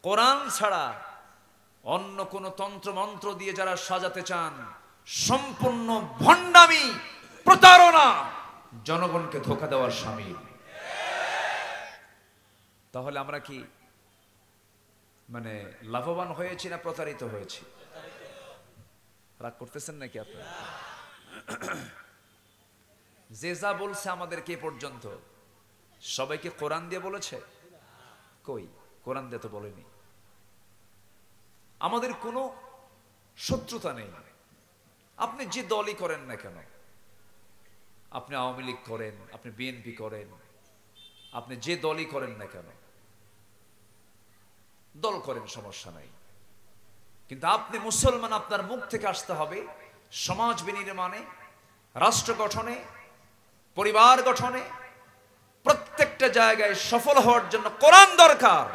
কোরআন ছাড়া অন্য কোন তন্ত্র মন্ত্র দিয়ে যারা সাজাতে চান, সম্পূর্ণ ভণ্ডামি, প্রতারণা, জনগণকে ধোঁকা দেওয়ার শামিল। তাহলে আমরা কি মানে লাভবান হয়েছি না প্রতারিত হয়েছি? রাগ করতেছেন নাকি আপনারা? যে যা বলছে আমাদেরকে পর্যন্ত সবাইকে কোরআন দিয়ে বলেছে? কই, কোরআন দিয়ে তো বলেনি। আমাদের কোনো শত্রুতা নেই। আপনি যে দলই করেন না কেন, আপনি আওয়ামী লীগ করেন, আপনি বিএনপি করেন, আপনি যে দলই করেন না কেন, দল করেন, সমস্যা নাই। কিন্তু আপনি মুসলমান, আপনার মুখ থেকে আসতে হবে সমাজ বিনির্মাণে, রাষ্ট্র গঠনে, পরিবার গঠনে, প্রত্যেকটা জায়গায় সফল হওয়ার জন্য কোরআন দরকার।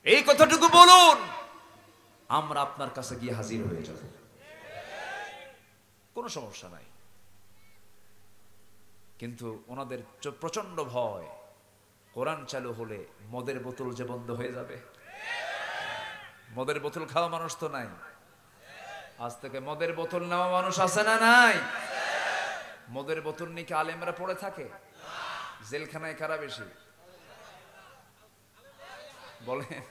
এই কথাটুকু বলুন, আমরা আপনার কাছে গিয়ে হাজির হয়ে যাব, কোনো সমস্যা নাই। কিন্তু ওনাদের প্রচন্ড ভয়, কোরআন চালু হলে মদের বোতল যে বন্ধ হয়ে যাবে। মদের বোতল খাওয়া মানুষ তো নাই, আজ থেকে মদের বোতল নেওয়া মানুষ আছে না নাই? মদের বোতল নিয়ে কি আলেমরা পড়ে থাকে? জেলখানায় কারা বেশি বলেন?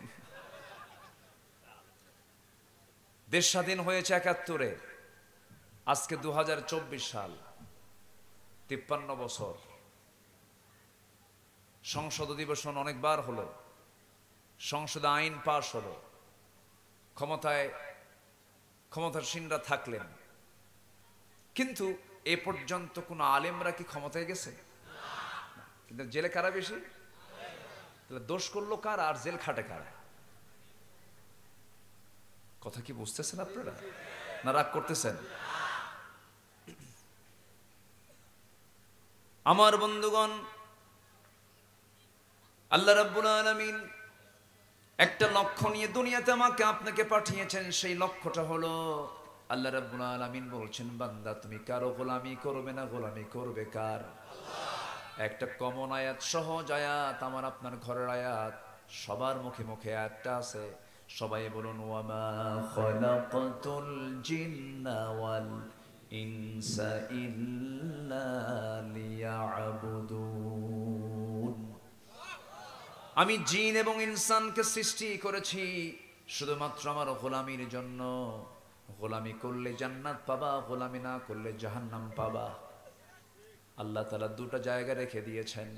দেশ স্বাধীন হয়েছে ৭১-এ, আজকে ২০২৪ সাল, ৫৩ বছর। সংসদ অধিবেশন অনেকবার হলো, সংসদে আইন পাশ হলো, ক্ষমতাসীনরা থাকলেন, কিন্তু এ পর্যন্ত কোন আলেমরা কি ক্ষমতায় গেছে? কিন্তু জেলে কারা বেশি? তাহলে দোষ করলো কার আর জেল খাটে কারা? কথা কি বুঝতেছেন আপনারা না রাগ করতেছেন? আমার বন্ধুগণ, আল্লাহ রাব্বুল আলামিন একটা লক্ষ্য নিয়ে দুনিয়াতে আমাকে আপনাকে পাঠিয়েছেন। সেই লক্ষ্যটা হলো, আল্লাহ রাব্বুল আলামিন বলছেন, বান্দা তুমি কারো গোলামি করবে না, গোলামি করবে কার? একটা কমন আয়াত, সহজ আয়াত, আমার আপনার ঘরের আয়াত, সবার মুখে মুখে আয়াতটা আছে। সবাই বলুন, ওয়ামা খালাকাতুল জিন্না ওয়াল ইনসা ইল্লা লিয়াবুদুন। আমি জিন এবং ইনসানকে সৃষ্টি করেছি শুধুমাত্র আমার গোলামির জন্য। গোলামি করলে জান্নাত পাবা, গোলামি না করলে জাহান্নাম পাবা। আল্লাহ তাআলা দুটো জায়গা রেখে দিয়েছেন,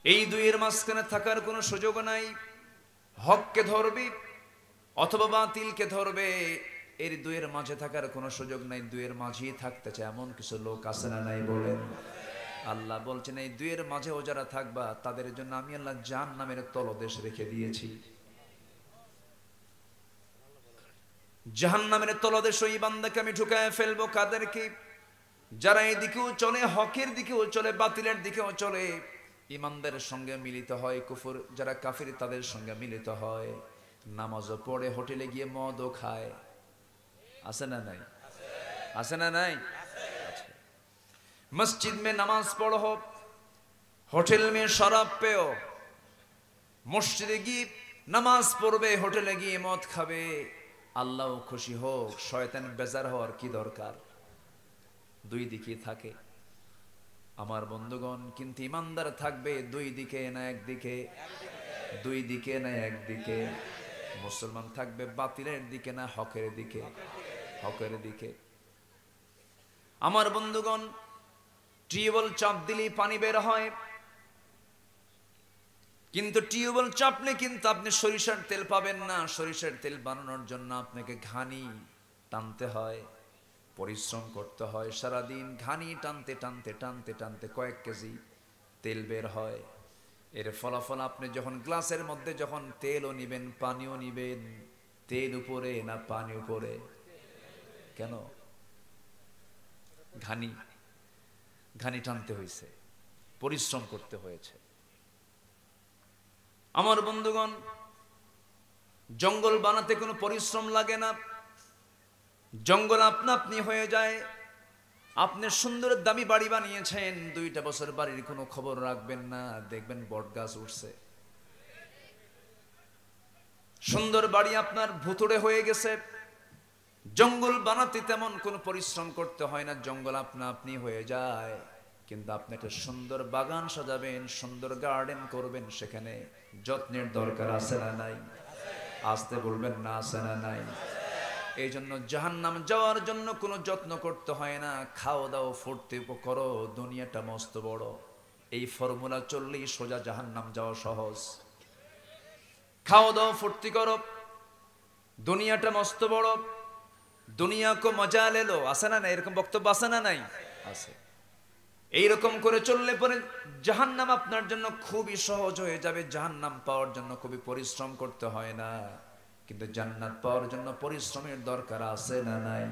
এই দুইয়ের মাঝখানে থাকার কোনো সুযোগ নাই। হককে ধরবে অথবা বাতিলকে ধরবে, এর দুইয়ের মাঝে থাকার কোনো সুযোগ নাই। দুইয়ের মাঝেই থাকতে চায় এমন কিছু লোক আছে না নাই বলেন? আল্লাহ বলছেন, এই দুইয়ের মাঝেও যারা থাকবা তাদের জন্য আমি আল্লাহ জাহান্নামের তলদেশ রেখে দিয়েছি। জাহান্নামের তলদেশ ওই বান্দাকে আমি ঢুকায় ফেলবো। কাদেরকে? যারা এই দিকেও চলে, হকের দিকেও চলে, বাতিলের দিকেও চলে, ইমানদারের সঙ্গে মিলিত হয়, কুফর যারা কাফির তাদের সঙ্গে মিলিত হয়, নামাজও পড়ে, হোটেলে গিয়ে মদও খায়। আছে না নাই? আছে না নাই? মসজিদ মে নামাজ পড়ো, হোটেল মে শরাব পেও। মসজিদে গিয়ে নামাজ পড়বে, হোটেলে গিয়ে মদ খাবে। আল্লাহ খুশি হোক, শয়তান বেজার হওয়ার কি দরকার? দুই দিকে থাকে আমার বন্ধুগণ। কিন্তু ইমানদার থাকবে দুই দিকে না একদিকে, দুই দিকে না একদিকে। মুসলমান থাকবে বাতিলের দিকে না হকের দিকে, হকের দিকে। আমার বন্ধুগণ, টিউবওয়েল চাপ দিলেই পানি বের হয়, কিন্তু টিউবওয়েল চাপলে কিন্তু আপনি সরিষার তেল পাবেন না। সরিষার তেল বানানোর জন্য আপনাকে ঘানি টানতে হয়, পরিশ্রম করতে হয়। সারাদিন ঘানি টানতে টানতে টানতে টানতে কয়েক কেজি তেল বের হয়। এর ফলাফল আপনি যখন গ্লাসের মধ্যে যখন তেলও নিবেন, পানিও নিবেন, তেল উপরে না পানি উপরে? কেন? ঘানি ঘানি টানতে হয়েছে, পরিশ্রম করতে হয়েছে। আমার বন্ধুগণ, জঙ্গল বানাতে কোনো পরিশ্রম লাগে না, জঙ্গল আপনা আপনি হয়ে যায়। আপনি সুন্দর দামি বাড়ি বানিয়েছেন, 2টা বছর বাড়ির কোনো খবর রাখবেন না, দেখবেন বট গাছ উঠছে। সুন্দর বাড়ি আপনার ভুতুড়ে হয়ে গেছে, জঙ্গল বানাতে তেমন কোনো পরিশ্রম করতে হয় না, জঙ্গল আপনা আপনি হয়ে যায়। কিন্তু আপনি একটা সুন্দর বাগান সাজাবেন, সুন্দর গার্ডেন করবেন, সেখানে যত্নের দরকার আছে না নাই? আসতে বলবেন না, আছে না নাই? এই জন্য জাহান্নাম যাওয়ার জন্য কোনো যত্ন করতে হয় না, খাও দাও ফুর্তি করো, দুনিয়াটা মস্ত বড়। এই ফর্মুলা চললেই সোজা জাহান্নাম যাওয়া সহজ। খাও দাও ফুর্তি করো, দুনিয়াটা মস্ত বড়, দুনিয়া কো মজা লেলো, আছে না নাই? এরকম বক্তব্য আছে না নাই? আছে। এইরকম করে চললে পরে জাহান্নাম আপনার জন্য খুবই সহজ হয়ে যাবে। জাহান্নাম পাওয়ার জন্য খুবই পরিশ্রম করতে হয় না, কিন্তু জান্নাত পাওয়ার জন্য পরিশ্রমের দরকার আছে না নাই?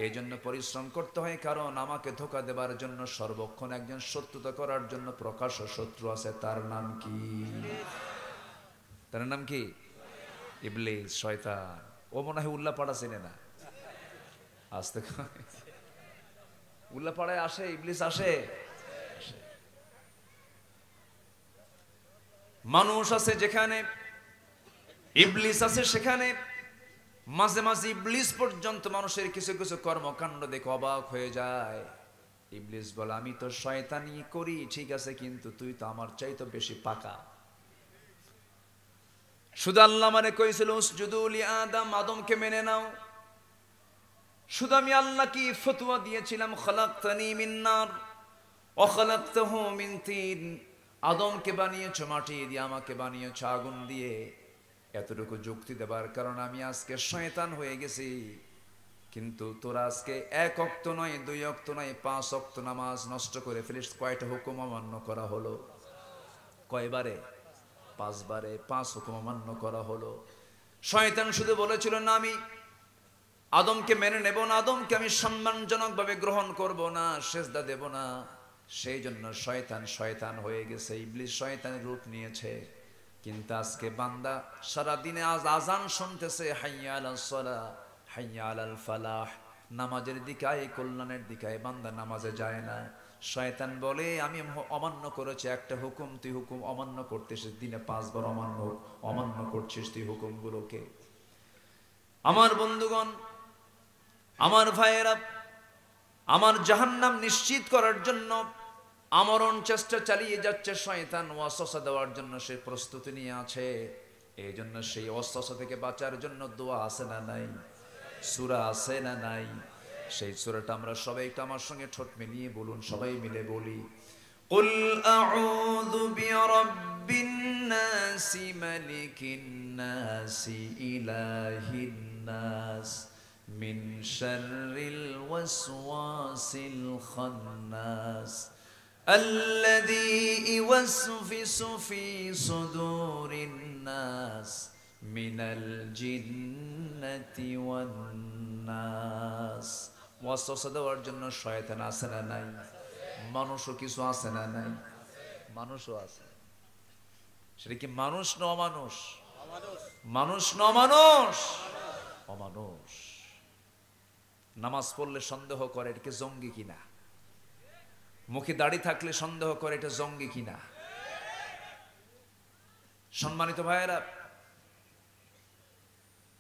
এই জন্য পরিশ্রম করতে হয়, কারণ আমাকে ধোঁকা দেবার জন্য সর্বক্ষণ একজন শত্রুতা করার জন্য প্রকাশ্য শত্রু আছে। তার নাম কি? তার নাম কি? ইবলিস, শয়তান। ও মনে হয় উল্লাপাড়া চেনে না। আসতে উল্লাপাড়ায় আসে ইবলিস, আসে। মানুষ আছে যেখানে ইবলিস আছে সেখানে। মাঝে মাঝে ইবলিস পর্যন্ত মানুষের কিছু কিছু কর্মকাণ্ড দেখে অবাক হয়ে যায়। ইবলিস বলে, আমি তো শয়তানি করি ঠিক আছে, কিন্তু তুই তো আমার চাইতে বেশি পাকা। শুধু আল্লাহ মানে কইছিল উসজুদু লি আদম, আদমকে মেনে নাও। শুধু আমি আল্লাহ কি ফতোয়া দিয়েছিলাম, খালাকতানি মিন নার ওয়া খালাকতাহু মিন তিন। আদমকে বানিয়েছো মাটি দিয়ে, আমাকে বানিয়েছো আগুন দিয়ে। এতটুকু যুক্তি দেবার কারণ আমি আজকে শয়তান হয়ে গেছি। কিন্তু তোরা আজকে 1 ওয়াক্ত নয়, 2 ওয়াক্ত নয়, 5 ওয়াক্ত নামাজ নষ্ট করে ফেলিস। কয়টা হুকুম অমান্য করা হলো? কয়বারে? 5 বারে 5 হুকুম অমান্য করা হলো। শয়তান শুধু বলেছিল না আমি আদমকে মেনে নেব না, আদমকে আমি সম্মানজনক ভাবে গ্রহণ করব না, সেজদা দেব না। সেই জন্য শয়তান শয়তান হয়ে গেছে, ইবলিস শয়তানের রূপ নিয়েছে। কিন্তু আজকে বান্দা সারা দিনে আজ আজান শুনতেছে, হাইয়া আলাস সালাহ, হাইয়া আলাল ফালাহ, নামাজের দিকে আয়, কল্যাণের দিকে আয়, বান্দা নামাজে যায় না। শয়তান বলে আমি অমান্য করেছি একটা হুকুম, তুই হুকুম অমান্য করতেছিস, দিনে 5 বার অমান্য করছিস তুই হুকুমগুলোকে। আমার বন্ধুগণ, আমার ভাইয়েরা, আমার জাহান্নাম নিশ্চিত করার জন্য আমরণ চেষ্টা চালিয়ে যাচ্ছে শয়তান। ওয়াসওয়াসা দেওয়ার জন্য সে প্রস্তুতি নিয়ে আছে। এই জন্য সেই ওয়াসওয়াসা থেকে বাঁচার জন্য দোয়া আছে না নাই? সূরা আছে না নাই? সেই সূরাটা আমরা সবাই একটু আমার সঙ্গে ঠোঁট মিলিয়ে বলুন, সবাই মিলে বলি, কুল আউযু বিরাব্বিন নাসি মালিকিন নাসি ইলাহিন নাস মিন শাররিল ওয়াসওয়াসিল খান্নাস আল্লাযী ইওয়াসফিসু ফি সুদুরিন নাস মিনাল জিন্নাতি ওয়ান নাস। ওয়াসওয়াসা দেওয়ার জন্য শয়তান আছে না নাই? মানুষও কিছু আছে না নাই? মানুষও আছে। সেটা কি মানুষ না অমানুষ? মানুষ না অমানুষ? অমানুষ। নামাজ পড়লে সন্দেহ করে এটা জঙ্গি কিনা, মুখে দাড়ি থাকলে সন্দেহ করে এটা জঙ্গি কিনা। সম্মানিত ভাইয়েরা,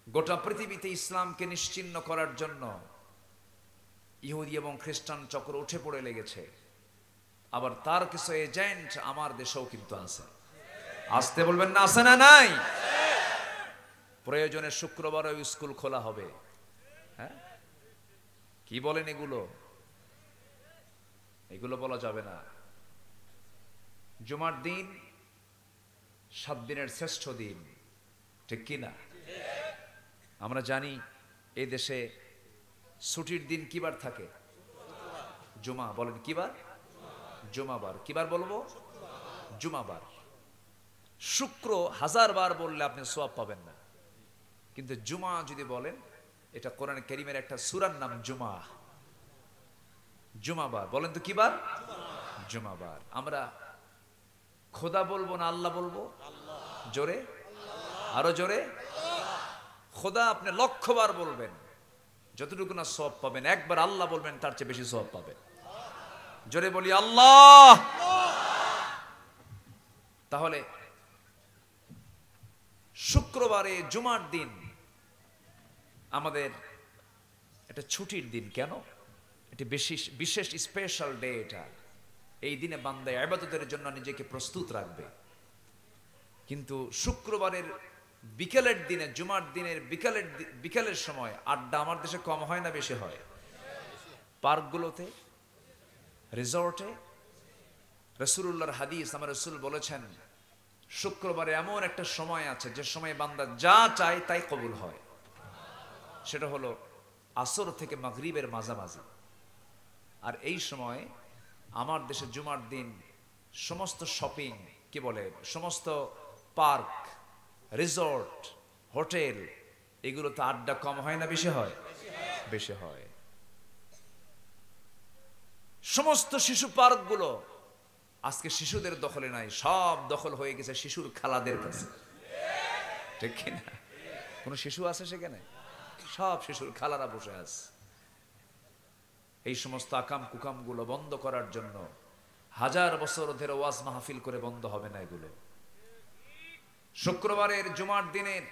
গোটা পৃথিবীতে ইসলামকে নিশ্চিহ্ন করার জন্য ইহুদি এবং খ্রিস্টান চক্র উঠে পড়ে লেগেছে। আবার তার কিছু এজেন্ট আমার দেশেও কিন্তু আছে। আসতে বলবেন না, আছে না নাই? প্রয়োজনে শুক্রবারও স্কুল খোলা হবে। হ্যাঁ, কি বলেন এগুলো? এগুলো বলা যাবে না। জুমার দিন 7 দিনের শ্রেষ্ঠ দিন, ঠিক কি না? আমরা জানি এই দেশে ছুটির দিন কিবার থাকে? জুমা। বলেন কিবার? জুমাবার। কিবার বলবো? জুমাবার। শুক্র 1000 বার বললে আপনি সওয়াব পাবেন না, কিন্তু জুমা যদি বলেন, এটা কোরআন কারীমের একটা সূরার নাম জুমা। জুমাবার। বলেন তো কিবার? জুমাবার। আমরা খোদা বলবো না আল্লাহ বলবো? জোরে, আরো জোরে। খোদা আপনি 1,00,000 বার বলবেন, যতটুকু না সওয়াব পাবেন, একবার আল্লাহ বলবেন তার চেয়ে বেশি সওয়াব পাবেন। জোরে বলি আল্লাহ। তাহলে শুক্রবারে জুমার দিন আমাদের একটা ছুটির দিন। কেন? এটি বিশেষ স্পেশাল ডে। এটা এই দিনে বান্দা ইবাদতের জন্য নিজেকে প্রস্তুত রাখবে। কিন্তু শুক্রবারের বিকেলের দিনে, জুমার দিনের বিকেলের সময় আড্ডা আমার দেশে কম হয় না বেশি হয়? পার্কগুলোতে, রিসর্টে। রাসূলুল্লাহর হাদিস, আমার রাসূল বলেছেন শুক্রবারে এমন একটা সময় আছে যে সময় বান্দা যা চায় তাই কবুল হয়। সেটা হলো আসর থেকে মাগরিবের মাঝামাঝি। আর এই সময় আমার দেশে জুমার দিন সমস্ত শপিং, কি বলে, সমস্ত পার্ক, রিসর্ট, হোটেল, এগুলোতে আড্ডা কম হয় না বেশি হয়? বেশি হয়। সমস্ত শিশু পার্কগুলো আজকে শিশুদের দখলে নাই, সব দখল হয়ে গেছে শিশুর খালাদের কাছে। ঠিক কিনা? কোন শিশু আছে সেখানে? সব শিশুর খালারা বসে আছে। এই সমস্ত আকাম কুকাম গুলো বন্ধ করার জন্য হাজার বছর ধরে ওয়াজ মাহফিল করে বন্ধ হবে না এগুলো। শুক্রবারের জুমার দিনের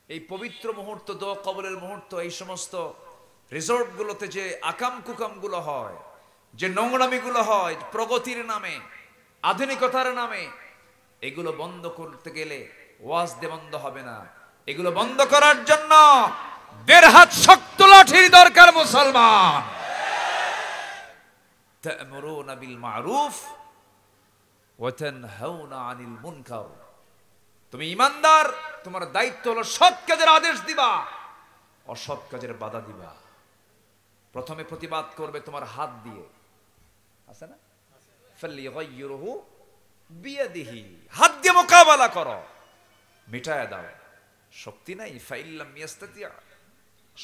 এই পবিত্র মুহূর্ত, দোয়া কবুলের মুহূর্ত, এই সমস্ত রিসর্ট গুলোতে যে আকাম কুকাম গুলো হয়, যে নোংরামি গুলো হয় প্রগতির নামে, আধুনিকতার নামে, এগুলো বন্ধ করতে গেলে ওয়াজ দিয়ে বন্ধ হবে না। এগুলো বন্ধ করার জন্য ১.৫ হাত শক্ত লাঠির দরকার মুসলমান। তা'মুরুনা বিল মা'রুফ ওয়া তানহাউনা আনিল মুনকার। তুমি ঈমানদার, তোমার দায়িত্ব হলো সৎ কাজের আদেশ দিবা, অসৎ কাজের বাধা দিবা। প্রথমে প্রতিবাদ করবে তোমার হাত দিয়ে, আছে না? ফালিগাইয়িরহু বিয়াদিহি, হাত দিয়ে মোকাবেলা করো, মিটায়া দাও। শক্তি নাই, ফাইল্লাম ইয়াস্তাতি,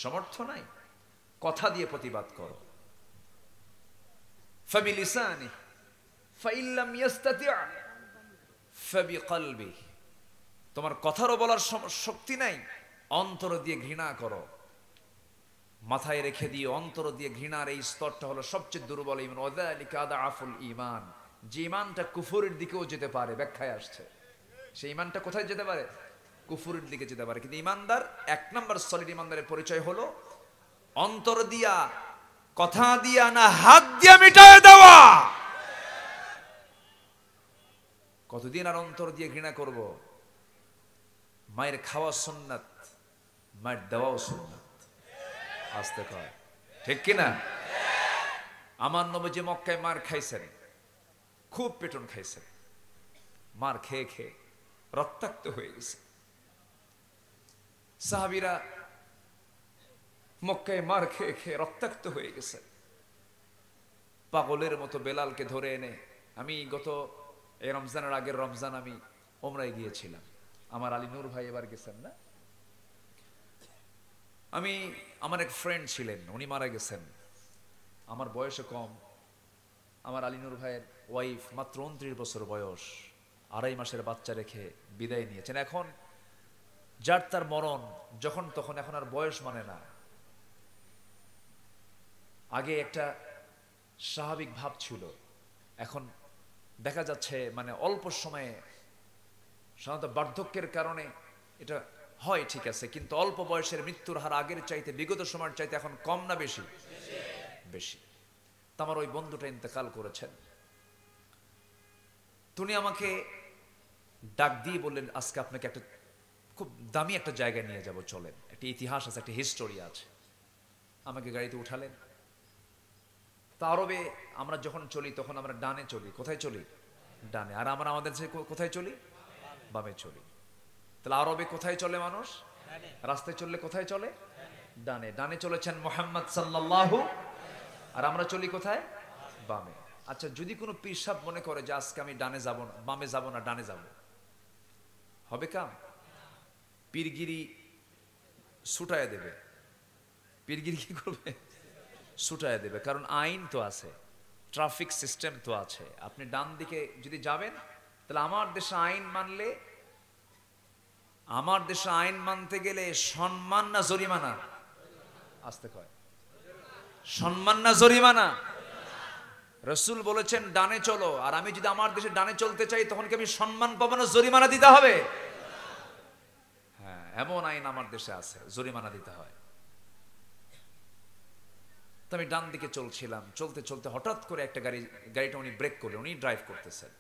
সামর্থ্য নাই, কথা দিয়ে প্রতিবাদ করো। ফাবিলিসানি ফাইল্লাম ইয়াস্তাতি ফাবিকলবি, তোমার কথারও বলার শক্তি নাই, অন্তর দিয়ে ঘৃণা করো। মাথায় রেখে দিয়ে অন্তর দিয়ে ঘৃণার এই স্তরটা হলো সবচেয়ে দুর্বল ঈমান। ওয়াযালিকা আদআফুল ঈমান। যে ঈমানটা কুফরের দিকেও যেতে পারে, ব্যাখ্যায় আসছে সেই ঈমানটা কোথায় যেতে পারে? কুফরের দিকে যেতে পারে। কিন্তু ঈমানদার, ১ নম্বর সলিড ঈমানদারের পরিচয় হলো অন্তর দিয়া, কথা দিয়া না, হাত দিয়া মিটায় দেওয়া। কতদিন আর অন্তর দিয়ে ঘৃণা করব? মায়ের খাওয়া সুন্নাত, মায়ের দেওয়াও সুন্নাত। আসতে কয়, ঠিক কিনা? আমার নবী মক্কায় মার খাইছেন, খুব পেটন খাইছেন, মার খেয়ে খেয়ে রক্তাক্ত হয়ে গেছে। সাহাবীরা মক্কায় মার খেয়ে খেয়ে রক্তাক্ত হয়ে গেছে। পাগলের মতো বেলালকে ধরে এনে, আমি গত এই রমজানের আগের রমজান আমি ওমরায় গিয়েছিলাম। আমার আলী নূর ভাই এবার গেছেন না? আমার এক ফ্রেন্ড ছিলেন, উনি মারা গেছেন, আমার বয়সে কম। আমার আলী নূর ভাইয়ের ওয়াইফ মাত্র ২৯ বছর বয়স, ২.৫ মাসের বাচ্চা রেখে বিদায় নিয়েছেন। এখন যার তার মরণ যখন তখন, এখন আর বয়স মানে না। আগে একটা স্বাভাবিক ভাব ছিল, এখন দেখা যাচ্ছে মানে অল্প সময়ে, সাধারণত বার্ধক্যের কারণে এটা হয়, ঠিক আছে, কিন্তু অল্প বয়সের মৃত্যুর হার আগের চাইতে, বিগত সময়ের চাইতে এখন কম না বেশি? বেশি। তো আমার ওই বন্ধুটা ইন্তেকাল করেছেন। তিনি আমাকে ডাক দিয়ে বললেন, আজকে আপনাকে একটা খুব দামি একটা জায়গায় নিয়ে যাব, চলেন, একটা ইতিহাস আছে, একটা হিস্টোরি আছে। আমাকে গাড়িতে উঠালেন। তা আরবে আমরা যখন চলি তখন আমরা ডানে চলি। কোথায় চলি? ডানে। আর আমরা আমাদের কোথায় চলি? বামে চলি। তাহলে আরবে কোথায় চলে মানুষ? রাস্তায় চললে কোথায় চলে? ডানে। ডানে চলেছেন মুহাম্মদ সাল্লাল্লাহু, আর আমরা চলি কোথায়? বামে। আচ্ছা, যদি কোনো পীর সাহেব মনে করে যে আজকে আমি ডানে যাব না, বামে যাব না, ডানে যাব, হবে কাম? পীরগিরি ছুটায় দেবে। পীরগিরি কি করবে? ছুটায় দেবে। কারণ আইন তো আছে, ট্রাফিক সিস্টেম তো আছে। আপনি ডান দিকে যদি যাবেন, তাহলে আমার দেশে আইন মানলে, আমার দেশে আইন মানতে গেলে সম্মান না জরিমানা? আসতে কয়, সম্মান না জরিমানা? রাসূল বলেছেন ডানে চলো, আর আমি যদি আমার দেশে ডানে চলতে চাই তখন কি আমি সম্মান পাবো না জরিমানা দিতে হবে? এমন আইন আমার দেশে আছে, জরিমানা দিতে হয়। তো আমি ডান দিকে চলছিলাম, চলতে চলতে হঠাৎ করে একটা গাড়িটা উনি ব্রেক করলেন। উনি ড্রাইভ করতেছেন,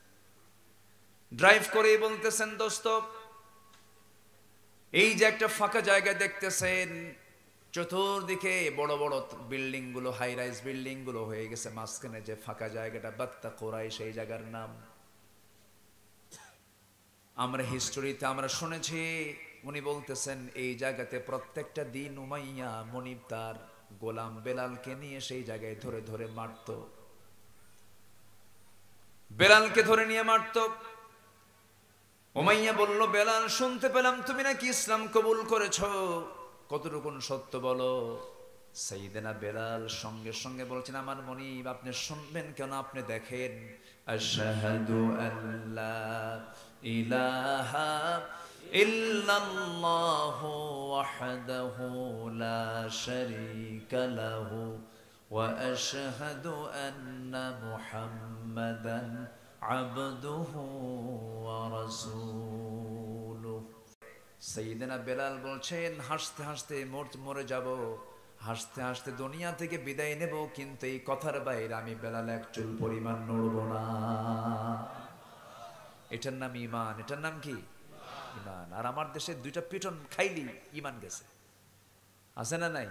ড্রাইভ করেই বলতেছেন, দোস্ত এই যে একটা ফাঁকা জায়গা দেখতেছেন, চতুর্দিকে বড় বড় বিল্ডিং গুলো, হাই রাইজ বিল্ডিং গুলো হয়ে গেছে, মাঝখানে যে ফাঁকা জায়গাটা বাত্তা কোরাই, সেই জায়গার নাম আমরা হিস্টোরিতে আমরা শুনেছি। উনি বলতেছেন এই জায়গাতে প্রত্যেকটা দিন উমাইয়া মনিব তার গোলাম বেলালকে নিয়ে সেই জায়গায় ধরে ধরে মারত, বেলালকে ধরে নিয়ে মারত। উমাইয়া বলল, বেলাল শুনতে পেলাম তুমি নাকি ইসলাম কবুল করেছো, কতটুকু সত্য বলো। সাইয়েদনা বেলাল সঙ্গে সঙ্গে বলছেন, আমার মনিব আপনি শুনবেন কেন, আপনি দেখেন, আশহাদু আল্লা ইলাহা ইল্লাল্লাহু ওয়াহদাহু লা শারীকা লাহু ওয়া আশহাদু আন্না মুহাম্মাদান আবদুহু ওয়া রাসূলুহু। সাইয়েদনা বেলাল বলছেন, হাসতে হাসতে মরে যাব, হাসতে হাসতে দুনিয়া থেকে বিদায় নেব, কিন্তু এই কথার বাইরে আমি বেলাল এক চুল পরিমাণ নড়ব না। এটার নাম ঈমান। এটার নাম কি? ঈমান। আর আমার দেশে দুইটা পিটন খাইলি ঈমান গেছে, আছে না নাই?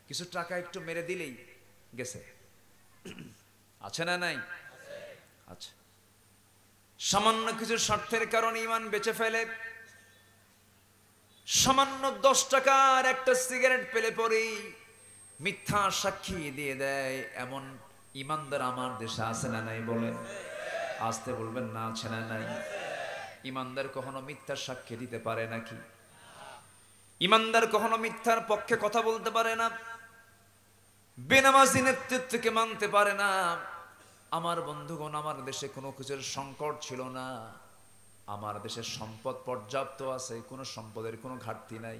কিছু টাকা একটু মেরে দিলেই গেছে, আছে না নাই? আচ্ছা, সামান্য কিছু স্বার্থের কারণে ঈমান বেঁচে ফেলে। সামান্য 10 টাকার একটা সিগারেট পেলে পরেই মিথ্যা সাক্ষী দিয়ে দেয়, এমন ইমানদার আমার দেশে আছে না নাই? বলেন, আসতে বলবেন না, আছে না নাই? ইমানদার কখনো মিথ্যা সাক্ষী দিতে পারে নাকি? ইমানদার কখনো মিথ্যার পক্ষে কথা বলতে পারে না, বেনামাজি নেতৃত্বকে মানতে পারে না। আমার বন্ধুগণ, আমার দেশে কোনো কিছুর সংকট ছিল না, আমার দেশের সম্পদ পর্যাপ্ত আছে, কোনো সম্পদের কোনো ঘাটতি নাই।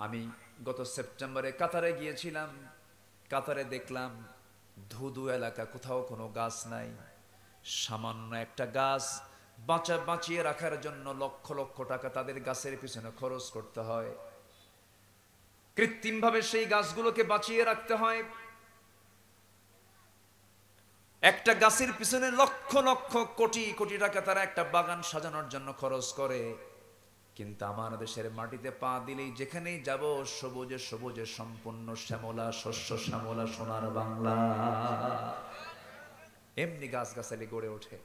আমি গত সেপ্টেম্বরে কাতারে গিয়েছিলাম, কাতারে দেখলাম ধুধু এলাকা, কোথাও কোনো গাছ নাই। সামান্য একটা গাছ বাঁচিয়ে রাখার জন্য লক্ষ লক্ষ টাকা তাদের গাছের পিছনে খরচ করতে হয়, কৃত্রিমভাবে সেই গাছগুলোকে বাঁচিয়ে রাখতে হয়। একটা গাছের পিছনে লক্ষ লক্ষ কোটি কোটি টাকা তারা একটা বাগান সাজানোর জন্য খরচ করে। কিন্তু আমার দেশের মাটিতে পা দিলেই যেখানেই যাব, সবুজে সবুজে সম্পূর্ণ শ্যামলা, শস্য শ্যামলা, সোনার বাংলা। এমনি গাছগাছালি গড়ে ওঠে,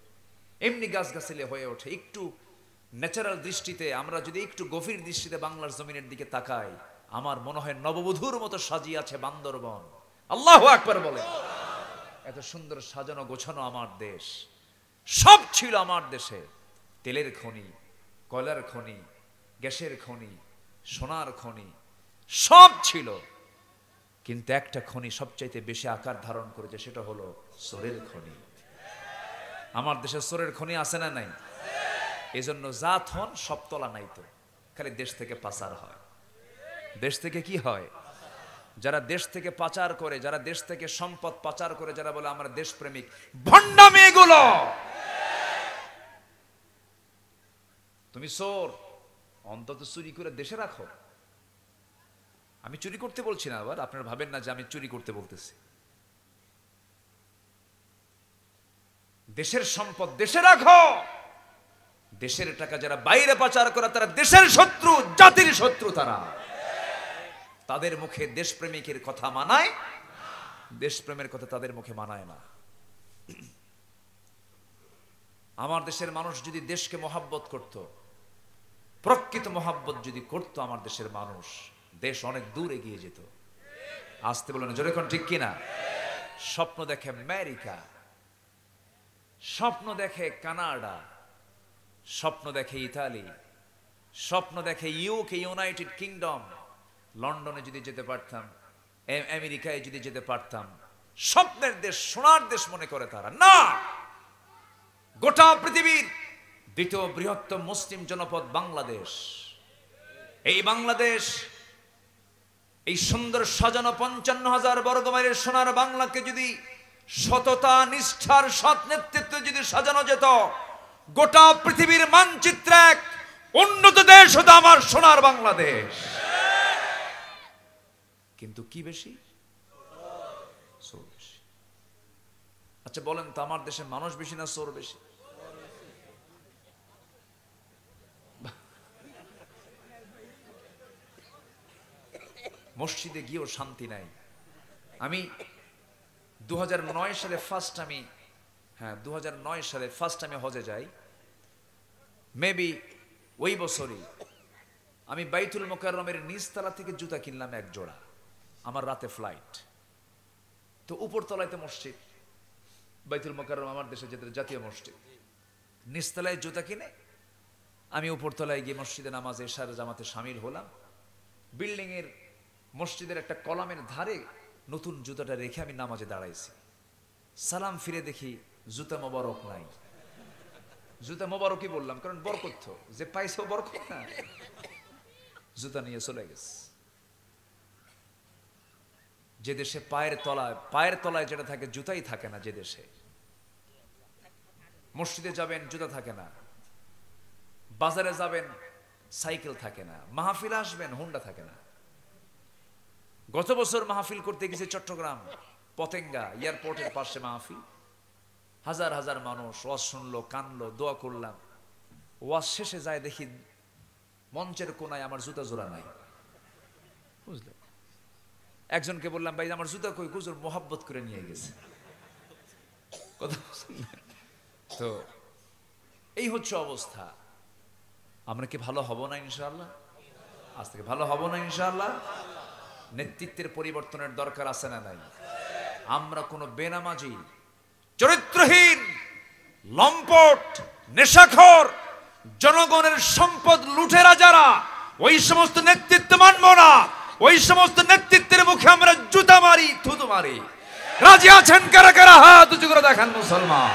এমনি গাছগাছালি হয়ে ওঠে। একটু ন্যাচারাল দৃষ্টিতে আমরা যদি একটু গভীর দৃষ্টিতে বাংলার জমিনের দিকে তাকাই, আমার মনে হয় নববধূর মতো সাজিয়ে আছে বান্দরবন। আল্লাহু আকবার বলে। এত সুন্দর সাজানো গোছানো আমার দেশ, সব ছিল আমার দেশে। তেলের খনি, কয়লার খনি, গ্যাসের খনি, সোনার খনি, সব ছিল। কিন্তু একটা খনি সবচাইতে বেশি আকার ধারণ করেছে, সেটা হলো চোরের খনি। আমার দেশে চোরের খনি আছে না নাই? এজন্য জাত হন সব তলা নাই, তো খালি দেশ থেকে পাচার হয়। দেশ থেকে কি হয়? যারা দেশ থেকে পাচার করে, যারা দেশ থেকে সম্পদ পাচার করে, যারা বলে আমরা দেশপ্রেমিক, ভণ্ডামি এগুলো। তুমি চোর, অন্তত চুরি করে দেশে রাখো। আমি চুরি করতে বলছি না, আবার আপনারা ভাবেন না যে আমি চুরি করতে বলতেছি। দেশের সম্পদ দেশে রাখো। দেশের টাকা যারা বাইরে পাচার করে, তারা দেশের শত্রু, জাতির শত্রু। তারা, তাদের মুখে দেশপ্রেমিকের কথা মানায়, দেশপ্রেমের কথা তাদের মুখে মানায় না। আমার দেশের মানুষ যদি দেশকে মহাব্বত করত, প্রকৃত মহাব্বত যদি করত আমার দেশের মানুষ, দেশ অনেক দূর এগিয়ে যেত। আসতে বলেন জোরে কোন ঠিক কিনা? স্বপ্ন দেখে আমেরিকা, স্বপ্ন দেখে কানাডা, স্বপ্ন দেখে ইতালি, স্বপ্ন দেখে ইউকে, ইউনাইটেড কিংডম। লন্ডনে যদি যেতে পারতাম, আমেরিকায় যদি যেতে পারতাম, স্বপ্নের দেশ, সোনার দেশ মনে করে তারা। না, গোটা পৃথিবীর দ্বিতীয় বৃহত্তম মুসলিম জনপদ বাংলাদেশ। এই বাংলাদেশ, এই সুন্দর সাজানো 55,000 বর্গমাইলের সোনার বাংলাকে যদি সততা, নিষ্ঠার, সৎ নেতৃত্বে যদি সাজানো যেত, গোটা পৃথিবীর মানচিত্রে এক উন্নত দেশ হতো আমার সোনার বাংলাদেশ। কিন্তু কি বেশি? চোর বেশি। আচ্ছা বলেন তো, আমার দেশে মানুষ বেশি না চোর বেশি? মসজিদে গিয়েও শান্তি নাই। আমি 2009 সালে ফার্স্ট আমি হজে যাই। মেবি ওই বছরই আমি বাইতুল মোকাররমের নিচতলা থেকে জুতা কিনলাম এক জোড়া। আমার রাতে ফ্লাইট, তো উপরতলায় মসজিদ, বাইতুল মোকাররম আমার দেশে যেতে জাতীয় মসজিদ। নিচতলায় জুতা কিনে আমি উপরতলায় গিয়ে মসজিদে নামাজে এশার জামাতে শামিল হলাম। বিল্ডিং এর মসজিদের একটা কলামের ধারে নতুন জুতাটা রেখে আমি নামাজে দাঁড়াইছি। সালাম ফিরে দেখি জুতা মোবারক নাই। জুতা মোবারকই বললাম, কারণ বরকত যে পাইছে বরকত না, জুতা নিয়ে চলে গেছে। যে দেশে পায়ের তলায় যেটা থাকে জুতাই থাকে না, যে দেশে মসজিদে যাবেন জুতা থাকে না, বাজারে যাবেন সাইকেল থাকে না, মাহফিল আসবেন হুন্ডা থাকে না। গত বছর মাহফিল করতে গেছে চট্টগ্রাম পতেঙ্গা এয়ারপোর্টের পাশে মাহফিল। হাজার হাজার মানুষ ওয়াজ শুনলো, কানলো, দোয়া করলাম। ওয়াজ শেষে যায় দেখি মঞ্চের কোনায় আমার জুতা জোড়া নাই। বুঝলে, একজনকে বললাম ভাই আমার জুতা কই? হুজুর মোহাব্বত করে নিয়ে গেছে। কথা বুঝলেন? তো এই হচ্ছে অবস্থা। আমরা কি ভালো হব না ইনশাআল্লাহ? আজ থেকে ভালো হব না ইনশাআল্লাহ? নেতৃত্বের পরিবর্তনের দরকার আছে না নাই? আমরা কোনো বেনামাজি, চরিত্রহীন, লম্পট, নেশাখোর, জনগণের সম্পদ লুটেরা যারা, ওই সমস্ত নেতৃত্ব মানব না। ওই সমস্ত নেতৃত্বের মুখে আমরা জুতা মারি, থুতু মারি। রাজি আছেন কারা কারা? হাত উঁচু করে দেখান মুসলমান।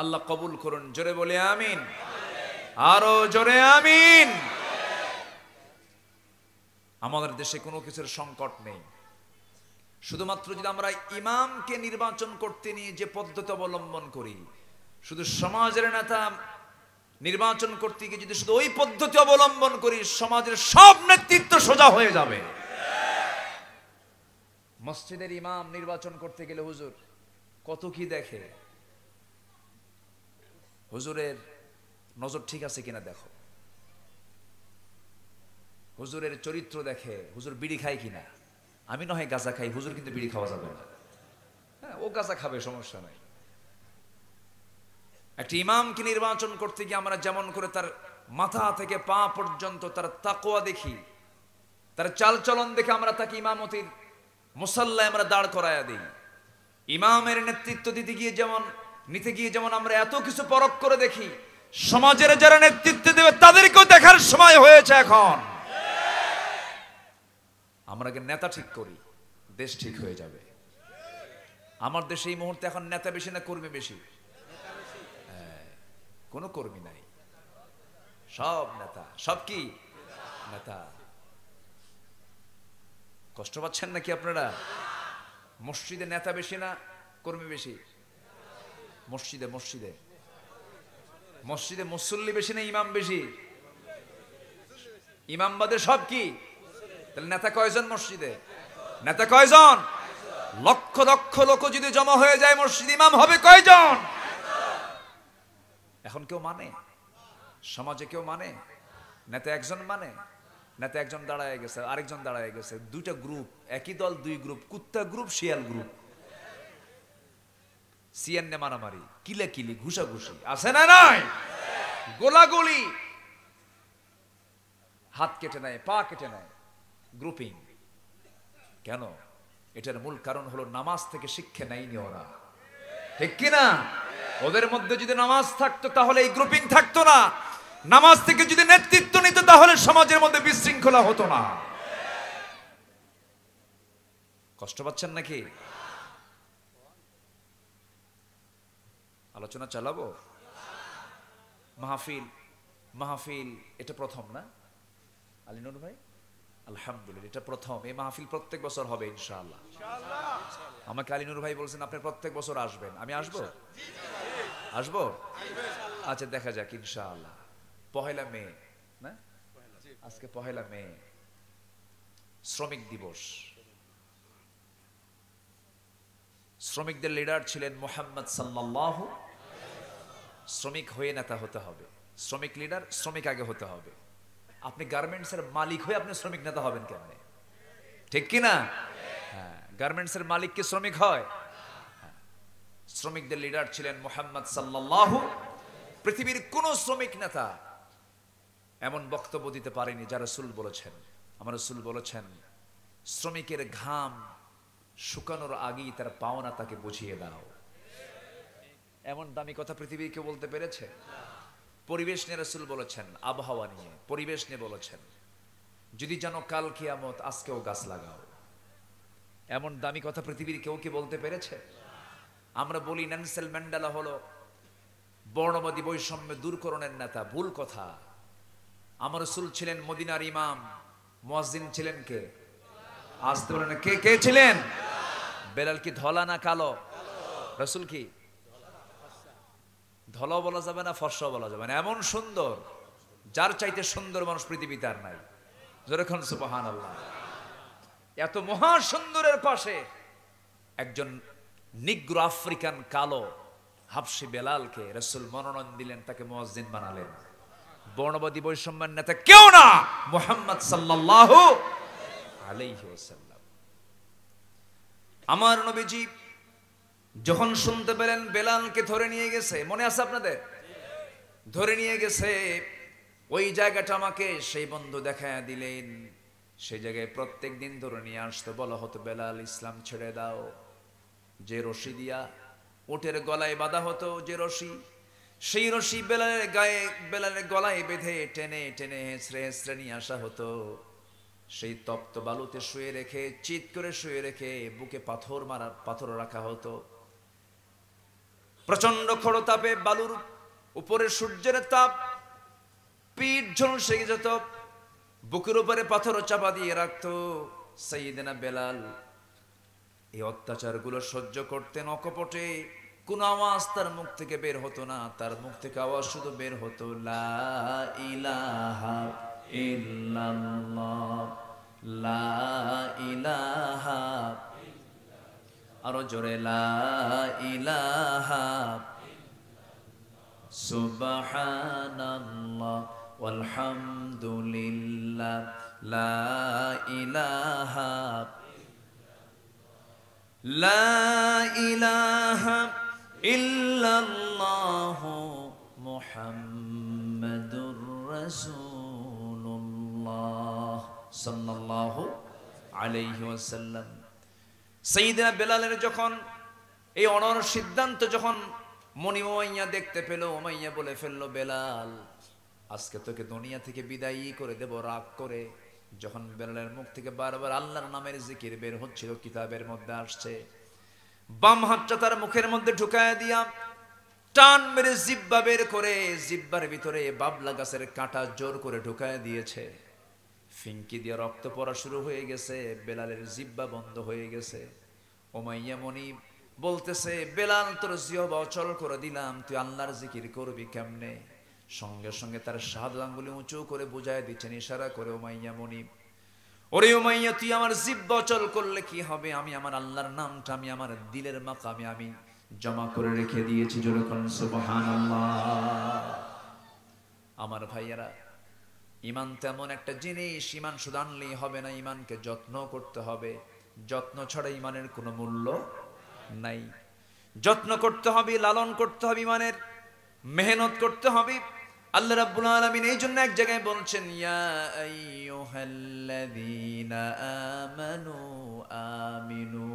আল্লাহ কবুল করুন, জোরে বলে আমিন, আরো জোরে আমিন। আমাদের দেশে কোনো কিছুর সংকট নেই। শুধুমাত্র যদি আমরা ইমামকে নির্বাচন করতে নিয়ে যে পদ্ধতি অবলম্বন করি, শুধু সমাজের নেতা নির্বাচন করতে গিয়ে যদি শুধু ওই পদ্ধতি অবলম্বন করি, সমাজের সব নেতৃত্ব সোজা হয়ে যাবে। মসজিদের ইমাম নির্বাচন করতে গেলে হুজুর কত কি দেখে। হুজুরের নজর ঠিক আছে কিনা দেখো, হুজুরের চরিত্র দেখে, হুজুর বিড়ি খায় কিনা। আমি নয় গাঁজা খাই, হুজুর কিন্তু বিড়ি খাওয়া যাবে না। হ্যাঁ, ও গাঁজা খাবে, সমস্যা নাই। একটা ইমামকে নির্বাচন করতে গিয়ে আমরা যেমন করে তার মাথা থেকে পা পর্যন্ত তার তাকওয়া দেখি, তার চালচলন দেখে আমরা তাকে ইমামতির মুসাল্লায় আমরা দাঁড় করায়া দিই। ইমামের নেতৃত্ব নিতে গিয়ে যেমন আমরা এত কিছু পরখ করে দেখি, সমাজের যারা নেতৃত্ব দেবে তাদেরকেও দেখার সময় হয়েছে এখন। আমরা নেতা ঠিক করি, দেশ ঠিক হয়ে যাবে। আমার দেশে এই মুহূর্তে এখন নেতা বেশি না কর্মী বেশি? কোনো কর্মী নাই, সব নেতা। সব কি নেতা? কষ্ট পাচ্ছেন নাকি আপনারা? মসজিদে নেতা বেশি না কর্মী বেশি? মসজিদে মসজিদে মসজিদে মুসল্লি বেশি না ইমাম বেশি? ইমাম বাদে সব কি? তাহলে নেতা কয়জন মসজিদে? নেতা কয়জন? লক্ষ লক্ষ লোক যদি জমা হয়ে যায় মসজিদ, ইমাম হবে কয়জন? এখন কেউ মানে? সমাজে কেউ মানে? নেতা একজন মানে? নেতা একজন দাঁড়ায় গেছে, আরেকজন দাঁড়ায় গেছে, দুইটা গ্রুপ, একই দল দুই গ্রুপ, কুত্তা গ্রুপ, শিয়াল গ্রুপ। সিএনএ মারামারি, কিলাকিলি, ঘুষাঘুষি আছে না নাই? গোলাগুলি, হাত কেটে নেয়, পা কেটে নেয়, গ্রুপিং। কেন? এটার মূল কারণ হলো নামাজ থেকে শিক্ষা নেয়নি ওরা, ঠিক কিনা? ওদের মধ্যে যদি নামাজ থাকতো তাহলে এই গ্রুপিং থাকতো না। নামাজ থেকে যদি নেতৃত্ব নিত তাহলে সমাজের মধ্যে বিশৃঙ্খলা হতো না। কষ্ট পাচ্ছেন নাকি? আলোচনা চালাবো। মাহফিল মাহফিল এটা প্রথম না আলিনুর ভাই? আলহামদুলিল্লাহ, এটা প্রথম। এই মাহফিল প্রত্যেক বছর হবে ইনশাআল্লাহ। আমাকে আলিনুর ভাই বলছেন আপনি প্রত্যেক বছর আসবেন, আমি আসবো? আসবো? আচ্ছা, দেখা যাক ইনশাআল্লাহ। পহেলা মে না, আজকে পহেলা মে, শ্রমিক দিবস। শ্রমিকদের লিডার ছিলেন মুহাম্মদ সাল্লাল্লাহু। শ্রমিক হয়ে নেতা হতে হবে। শ্রমিক লিডার, শ্রমিক আগে হতে হবে। আপনি গার্মেন্টসের মালিক হয়ে আপনি শ্রমিক নেতা হবেন কেমনে? ঠিক কি না? হ্যাঁ, গার্মেন্টসের মালিক কি শ্রমিক হয়? শ্রমিকদের লিডার ছিলেন মুহাম্মদ সাল্লাল্লাহু। পৃথিবীর কোন শ্রমিক নেতা এমন বক্তব্য দিতে পারেনি যা রাসূল বলেছেন। আমার রাসূল বলেছেন, শ্রমিকের ঘাম শুকানোর আগেই তার পাওনা তাকে বুঝিয়ে দাও। এমন দামি কথা পৃথিবীর কেউ বলতে পেরেছে? পরিবেশ নিয়ে রাসূল বলেছেন, আবহাওয়া নিয়ে, পরিবেশ নিয়ে বলেছেন, যদি জানো কাল কিয়ামত আজকেও গাছ লাগাও। এমন দামি কথা পৃথিবীর কেউ কি বলতে পেরেছে? আমরা বলি নেলসন ম্যান্ডেলা হলো বর্ণবাদী বৈষম্য দূরকরণের নেতা, ভুল কথা। আমার রাসূল ছিলেন মদিনার ইমাম, মুয়াজ্জিন ছিলেন কে? আসতে বলেন, কে কে ছিলেন? বেলাল কি ধলা না কালো? রাসূল কি ধলা বলা যাবে না, ফর্সা বলা যাবে না, এমন সুন্দর, যার চাইতে সুন্দর মানুষ পৃথিবীতে আর নাই। যেরকম সুবহানাল্লাহ। এত মহা সুন্দরের পাশে একজন নিগ্রো আফ্রিকান কালো হাবশি বেলালকে রাসূল মনোনয়ন দিলেন, তাকে মুয়াজ্জিন বানালেন। বর্ণবাদী বৈষম্যের নেতা কেউ না, মুহাম্মদ সাল্লাল্লাহু আলাইহি ওয়াসাল্লাম। আমার নবীজি যখন শুনতে পেলেন বেলালকে ধরে নিয়ে গেছে, মনে আছে আপনাদের? ধরে নিয়ে গেছে, ওই জায়গাটা আমাকে সেই বন্ধু দেখায় দিলেন। সেই জায়গায় প্রত্যেক দিন ধরে নিয়ে আসতো, বলা হতো বেলাল ইসলাম ছেড়ে দাও। যে রশি দিয়া উটের গলায় বাঁধা হতো, যে রশি, সেই রশি বেলালের গায়ে, বেলালের গলায় বেঁধে টেনে টেনে হেঁচড়ে হেঁচড়ে নিয়ে আসা হতো। সেই তপ্ত বালুতে শুয়ে রেখে, চিৎ করে শুয়ে রেখে বুকে পাথর রাখা হতো। প্রচন্ড খড়তাপে বালুর উপরে সূর্যের তাপ, পিঠ ঝলসে যেত, বুকের উপরে পাথর চাপা দিয়ে রাখতো। সাইয়েদনা বেলাল এই অত্যাচারগুলো সহ্য করতেন অকপটে। কোন আওয়াজ তার মুখ থেকে বের হতো না, তার মুখ থেকে আওয়াজ শুধু বের হতো লা ইলাহা ইল্লাল্লাহ, লা ইলাহা, আরো জোরে লা ইলাহা, সুবহানাল্লাহ ওয়ালহামদুলিল্লাহ, লা ইলাহা, লা ইলাহা ইল্লাল্লাহু মুহাম্মাদুর রাসূলুল্লাহ সাল্লাল্লাহু আলাইহি ওয়াসাল্লাম। সাইয়েদনা বেলালের যখন এই অনর সিদ্ধান্ত যখন মনি উমাইয়া দেখতে পেল, উমাইয়া বলে ফেললো, বেলাল আজকে তোকে দুনিয়া থেকে বিদায়ী করে দেব রাগ করে। যখন বেলালের মুখ থেকে বারবার আল্লাহর নামের জিকির বের হচ্ছিল, কিতাবের মধ্যে আসছে, বাম হাতটা তার মুখের মধ্যে ঢুকায় দিয়া টান মেরে জিব্বা বের করে, জিব্বার ভিতরে বাবলা গাছের কাঁটা জোর করে ঢুকায় দিয়েছে। ফিঙ্কি দিয়ে রক্ত পড়া শুরু হয়ে গেছে, বেলালের জিব্বা বন্ধ হয়ে গেছে। উমাইয়া মনি বলতেছে, বেলাল তোর জিহ্বা অচল করে দিলাম, তুই আল্লাহর জিকির করবি কেমনে? সঙ্গে সঙ্গে তার শাহাদাত আঙ্গুলি উঁচু করে বুঝায় দিচ্ছেন ইশারা করে উমাইয়া মনি, ওরে উমাইয়া তুই আমার জিহ্বা অচল করলে কি হবে? আমি আমার আল্লাহর নামটা আমি আমার দিলের মাকামে আমি জমা করে রেখে দিয়েছি। যেরকম সুবহানাল্লাহ। আমার ভাইয়েরা, ঈমান তেমন একটা জিনিস, ঈমান শুধু আনলেই হবে না, ঈমানকে যত্ন করতে হবে। যত্ন ছাড়া ঈমানের কোনো মূল্য নাই। যত্ন করতে হবে, লালন করতে হবে, ঈমানের মেহনত করতে হবে। আল্লাহ রাব্বুল আলামিন এই জন্য এক জায়গায় বলছেন, ইয়া আইয়ুহাল্লাযীনা আমানু আমিনু।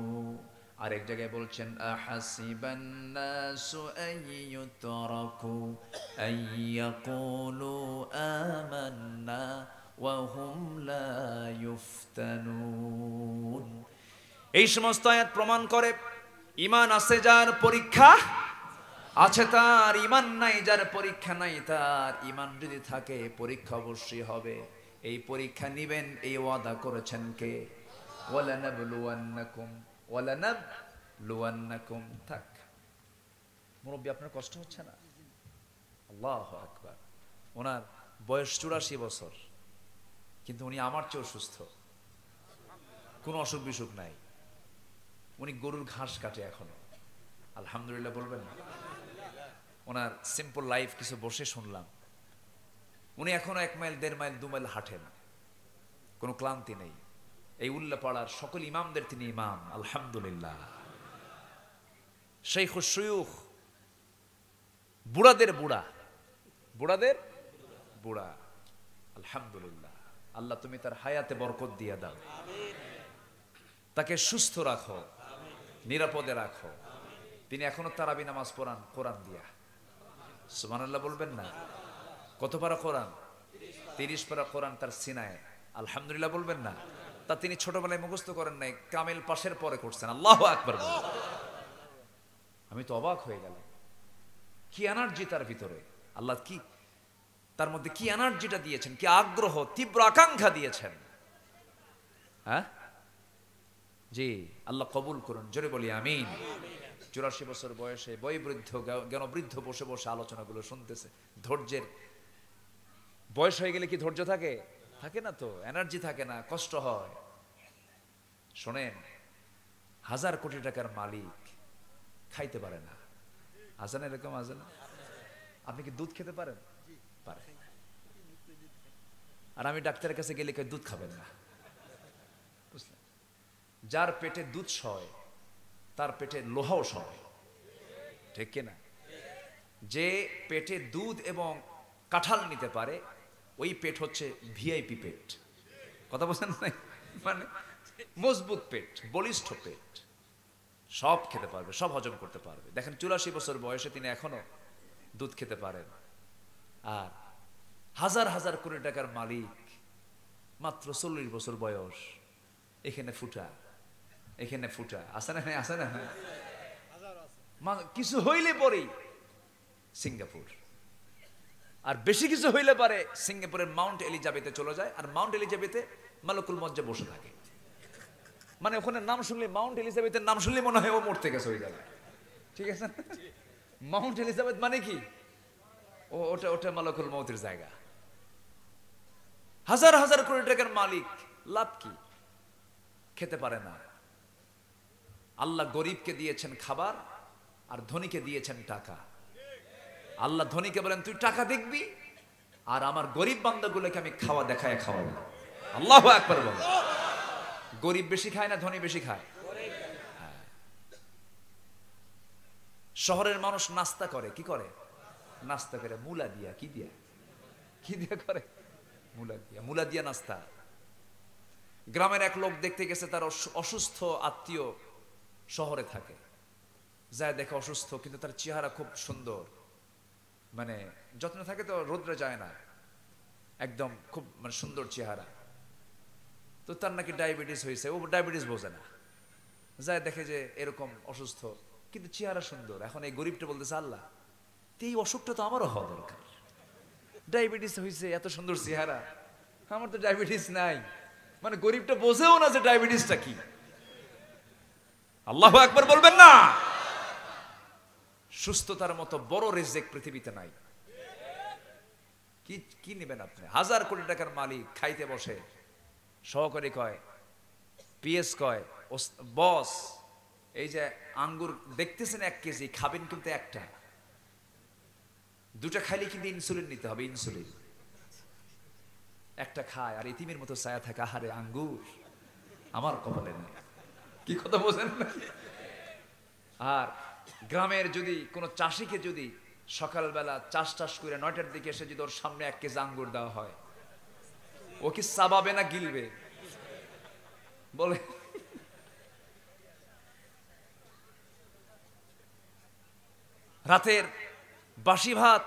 আর এক জায়গায় বলছেন, আহাসিবান নাসু আইয়ুতরাকু আইয়াকুলু আমান্না ওয়া হুম লা ইফতানুন। এই সমস্ত আয়াত প্রমাণ করে ঈমান আছে যার পরীক্ষা আছে তার, ঈমান নাই যার পরীক্ষা নাই তার। ঈমান যদি থাকে পরীক্ষা অবশ্যই হবে। এই পরীক্ষা নিবেন এই ওয়াদা করেছেন কে? ওয়ালানাবলুওয়ান্নাকুম। থাক মুরব্বী, আপনার কষ্ট হচ্ছে না? আল্লাহু আকবার। ওনার বয়স 84 বছর, কিন্তু উনি আমার চেয়েও সুস্থ, কোনো অসুখ বিসুখ নাই। উনি গরুর ঘাস কাটে এখনো। আলহামদুলিল্লাহ বলবেন না? ওনার সিম্পল লাইফ কিছু বসে শুনলাম। উনি এখনো 1 মাইল 1.5 মাইল 2 মাইল হাঁটেন, কোনো ক্লান্তি নেই। এই উল্লাপাড়ার সকল ইমামদের তিনি ইমাম, আলহামদুলিল্লাহ। শাইখুশ শুয়ুখ, বুড়াদের বুড়া, বুড়াদের বুড়া, আলহামদুলিল্লাহ। আল্লাহ তুমি তার হায়াতে বরকত দিয়ে দাও, তাকে সুস্থ রাখো, নিরাপদে রাখো। তিনি এখনো তারাবি নামাজ পড়ান কোরআন দিয়া। সুবহানাল্লাহ বলবেন না? কত পারা কোরআন? 30 পারা কোরআন তার সিনায়। আলহামদুলিল্লাহ বলবেন না? তা তিনি ছোটবেলায় মুখস্থ করেন নাই, কামেল পাশের পরে করছেন। আল্লাহু আকবার। আমি তো অবাক হয়ে গেলাম, কি এনার্জি তার ভিতরে। আল্লাহ কি তার মধ্যে কি এনার্জিটা দিয়েছেন, কি আগ্রহ, তীব্র আকাঙ্ক্ষা দিয়েছেন। হ্যাঁ জি, আল্লাহ কবুল করুন, জোরে বলি আমিন। 84 বছর বয়সে বয়োবৃদ্ধ জ্ঞানবৃদ্ধ বসে বসে আলোচনাগুলো শুনতেছে। ধৈর্যের বয়স হয়ে গেলে কি ধৈর্য থাকে? থাকে না তো, এনার্জি থাকে না, কষ্ট হয়। শোনেন, 1000 কোটি টাকার মালিক খাইতে পারে না। আছে না এরকম? আছে না? আপনি কি দুধ খেতে পারেন? পারেন। আর আমি ডাক্তারের কাছে গেলে দুধ খাবেন না, বুঝলেন? যার পেটে দুধ সয় তার পেটে লোহাও সয়, ঠিক কিনা? যে পেটে দুধ এবং কাঁঠাল নিতে পারে ওই পেট হচ্ছে ভিআইপি পেট। কথা বলছেন না? মানে মজবুত পেট, বলিষ্ঠ পেট, সব খেতে পারবে, সব হজম করতে পারবে। দেখেন 84 বছর বয়সে তিনি এখনো দুধ খেতে পারেন। আর 1000 কোটি টাকার মালিক, মাত্র 40 বছর বয়স, এখানে ফুটা, এখানে ফুটা। আসে না? আসে না? কিছু হইলে পরেই সিঙ্গাপুর, আর বেশি কিছু হইলে পারে সিঙ্গাপুরের মাউন্ট এলিজাবেথে চলে যায়। আর মাউন্ট এলিজাবেথে মালাকুল মজ্জা বসে থাকে। মানে ওখানে নাম শুনলে, মাউন্ট এলিজাবেথের নাম শুনলে মনে হয় ও মরতে গেছে ওই জায়গায়, ঠিক আছে? মাউন্ট এলিজাবেথ মানে কি? ওটা ওটা মালাকুল মউতের জায়গা। 1000 কোটি টাকার মালিক, লাভ কি? খেতে পারে না। আল্লাহ গরিবকে দিয়েছেন খাবার আর ধনীকে দিয়েছেন টাকা। আল্লাহ ধনীকে বলেন তুই টাকা দেখবি, আর আমার গরিব বান্দাগুলোকে আমি খাওয়া দেখায় খাওয়াবো। আল্লাহু আকবার বল। গরিব বেশি খায় না ধনী বেশি খায়? হ্যাঁ। শহরের মানুষ নাস্তা করে, কি করে? নাস্তা করে মুলা দিয়া। কি দিয়া? কি দিয়া করে? মুলা দিয়া। মুলা দিয়া নাস্তা। গ্রামের এক লোক দেখতে গেছে, তার অসুস্থ আত্মীয় শহরে থাকে, যায় দেখে অসুস্থ, কিন্তু তার চেহারা খুব সুন্দর, মানে যত্ন থাকে তো, রোদ্রে যায় না, একদম খুব মানে সুন্দর চেহারা। তো তার নাকি ডায়াবেটিস হয়েছে, ও ডায়াবেটিস বোঝে না, যায় দেখে যে এরকম অসুস্থ কিন্তু চেহারা সুন্দর। এখন এই গরিবটা বলতেছে আল্লাহ এই অসুখটা তো আমারও হওয়া দরকার, ডায়াবেটিস হয়েছে, এত সুন্দর চেহারা, আমার তো ডায়াবেটিস নাই। মানে গরিবটা বোঝেও না যে ডায়াবেটিসটা কি। আল্লাহু আকবার বলবেন না? সুস্থতার মতো বড় রিজিক পৃথিবীতে নাই। কি কি নেবেন আপনি? 1000 কোটি টাকার মালিক খাইতে বসে, সহকারী কয়, পিএস কয়, বস এই যে আঙ্গুর দেখতেছেন 1 কেজি, খাবেন কিন্তু একটা, দুটা খাইলে কিন্তু ইনসুলিন নিতে হবে, ইনসুলিন। একটা খায় আর ইতিমের মতো ছায়া থাকে, আহারে আঙ্গুর আমার কপালে নেই। কি কথা বোঝেন না? আর গ্রামের যদি কোনো চাষিকে যদি সকালবেলা চাষ করে 9টার দিকে এসে যদি ওর সামনে 1 কেজি আঙ্গুর দেওয়া হয়, ও কি চাবাবে না গিলবে বলে? রাতের বাসি ভাত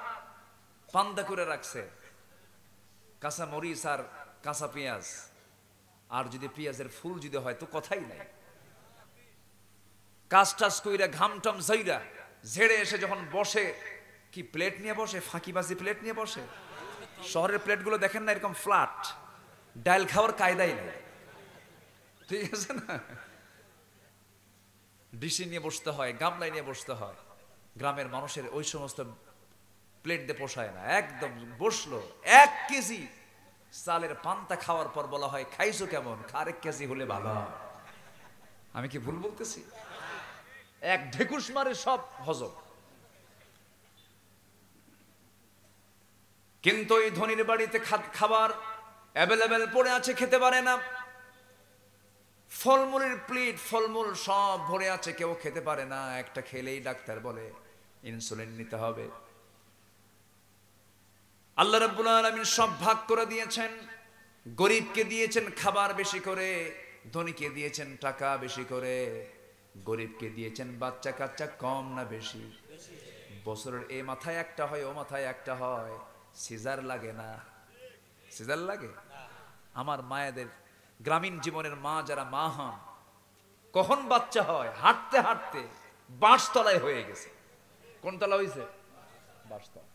পান্তা করে রাখছে, কাঁচা মরিচ আর কাঁচা পেঁয়াজ, আর যদি পেঁয়াজের ফুল যদি হয় তো কথাই নাই। কাজ টাজ কইরা ঘাম টাম ঝাইরা ঝেড়ে এসে যখন বসে, কি প্লেট নিয়ে বসে, ফাঁকিবাজি প্লেট নিয়ে বসে। শহরের প্লেটগুলো দেখেন না, এরকম ফ্ল্যাট, ডাল খাওয়ার কায়দাই নেই, ঠিক আছে না? ডিশি নিয়ে বসতে হয়, গামলাই নিয়ে বসতে হয়। গ্রামের মানুষের ওই সমস্ত প্লেট দিয়ে পোষায় না। একদম বসলো, 1 কেজি চালের পান্তা খাওয়ার পর বলা হয় খাইছো কেমন, আরেক কেজি হলে ভালো। আমি কি ভুল বলতেছি? এক ঢেকুস মারে সব হজম। কিন্তু এই ধনীর বাড়িতে খাবার অ্যাভেলেবেল পড়ে আছে, খেতে পারে না। ফলমূলের প্লেট, ফলমূল সব ভরে আছে, কেউ খেতে পারে না। একটা খেলেই ডাক্তার বলে ইনসুলিন নিতে হবে। আল্লাহ রাব্বুল আলামিন সব ভাগ করে দিয়েছেন। গরিবকে দিয়েছেন খাবার বেশি করে, ধনীকে দিয়েছেন টাকা বেশি করে। গরিবকে দিয়েছেন বাচ্চা কাচ্চা কম না বেশি? বছরের এ মাথায় একটা হয়, ও মাথায় একটা হয়। সিজার লাগে না? সিজার লাগে? আমার মায়েদের, গ্রামীণ জীবনের মা যারা মা হন, কখন বাচ্চা হয়? হাঁটতে হাঁটতে বাঁশতলায় হয়ে গেছে। কোন তলা হয়েছে? বাঁশতলা।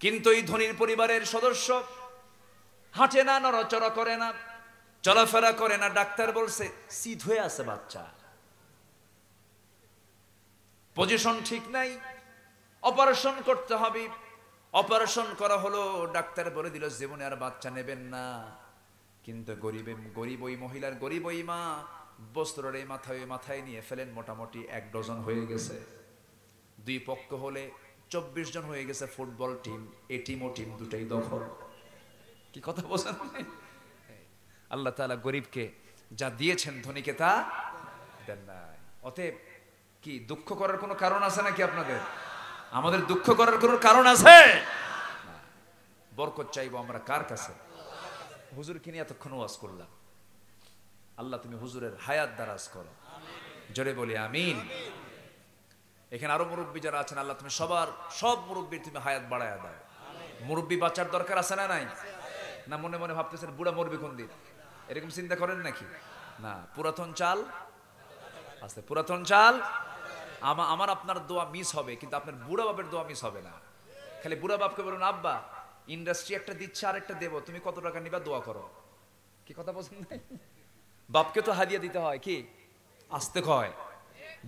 কিন্তু এই ধনীর পরিবারের সদস্য হাঁটে না, নড়াচড়া করে না, চলাফেরা করে না। ডাক্তার বলছে সিধ হয়ে আছে বাচ্চা, পজিশন ঠিক নাই, অপারেশন করতে হবে। অপারেশন করা হলো, ডাক্তার বলে দিল জীবনে আর বাচ্চা নেবেন না। কিন্তু গরিব ওই মহিলার, গরিব ওই মা বস্ত্রের এই মাথায় নিয়ে ফেলেন, মোটামুটি 1 ডজন হয়ে গেছে। 2 পক্ষ হলে 24 জন হয়ে গেছে। ফুটবল টিম, এ টিম ও টিম দুটাই দখল। কি কথা বলেন? আল্লাহ তাআলা গরিবকে যা দিয়েছেন, ধনীকে তা দেন নাই। অতএব কি দুঃখ করার কোনো কারণ আছে নাকি আপনাদের? আমাদের দুঃখ করার কোনো কারণ আছে? বরকত চাইবো আমরা কার কাছে? হুজুরকে নিয়ে এতক্ষণ ওয়াজ করলাম। আল্লাহ তুমি হুজুরের হায়াত দারাজ করো, জোরে বলি আমিন। এখানে আরো মুরব্বী যারা আছেন, আল্লাহ তুমি সব মুরব্বীর তুমি হায়াত বাড়ায়া দাও। মুরব্বী বাচ্চার দরকার আছে না নাই? না মনে মনে ভাবতেছেন বুড়া মরবি কোন দিন, এরকম চিন্তা করেন নাকি? না, পুরাতন চাল আছে, পুরাতন চাল। আমার আপনার দোয়া মিস হবে, কিন্তু আপনার বুড়া বাপের দোয়া মিস হবে না। খালি বুড়া বাপকে বলুন আব্বা ইন্ডাস্ট্রি একটা দিচ্ছে, আরেকটা দেবো, তুমি কত টাকা নিবা দোয়া করো। কি কথা বলছেন? বাপকে তো হাদিয়া দিতে হয়, কি আসতে কয়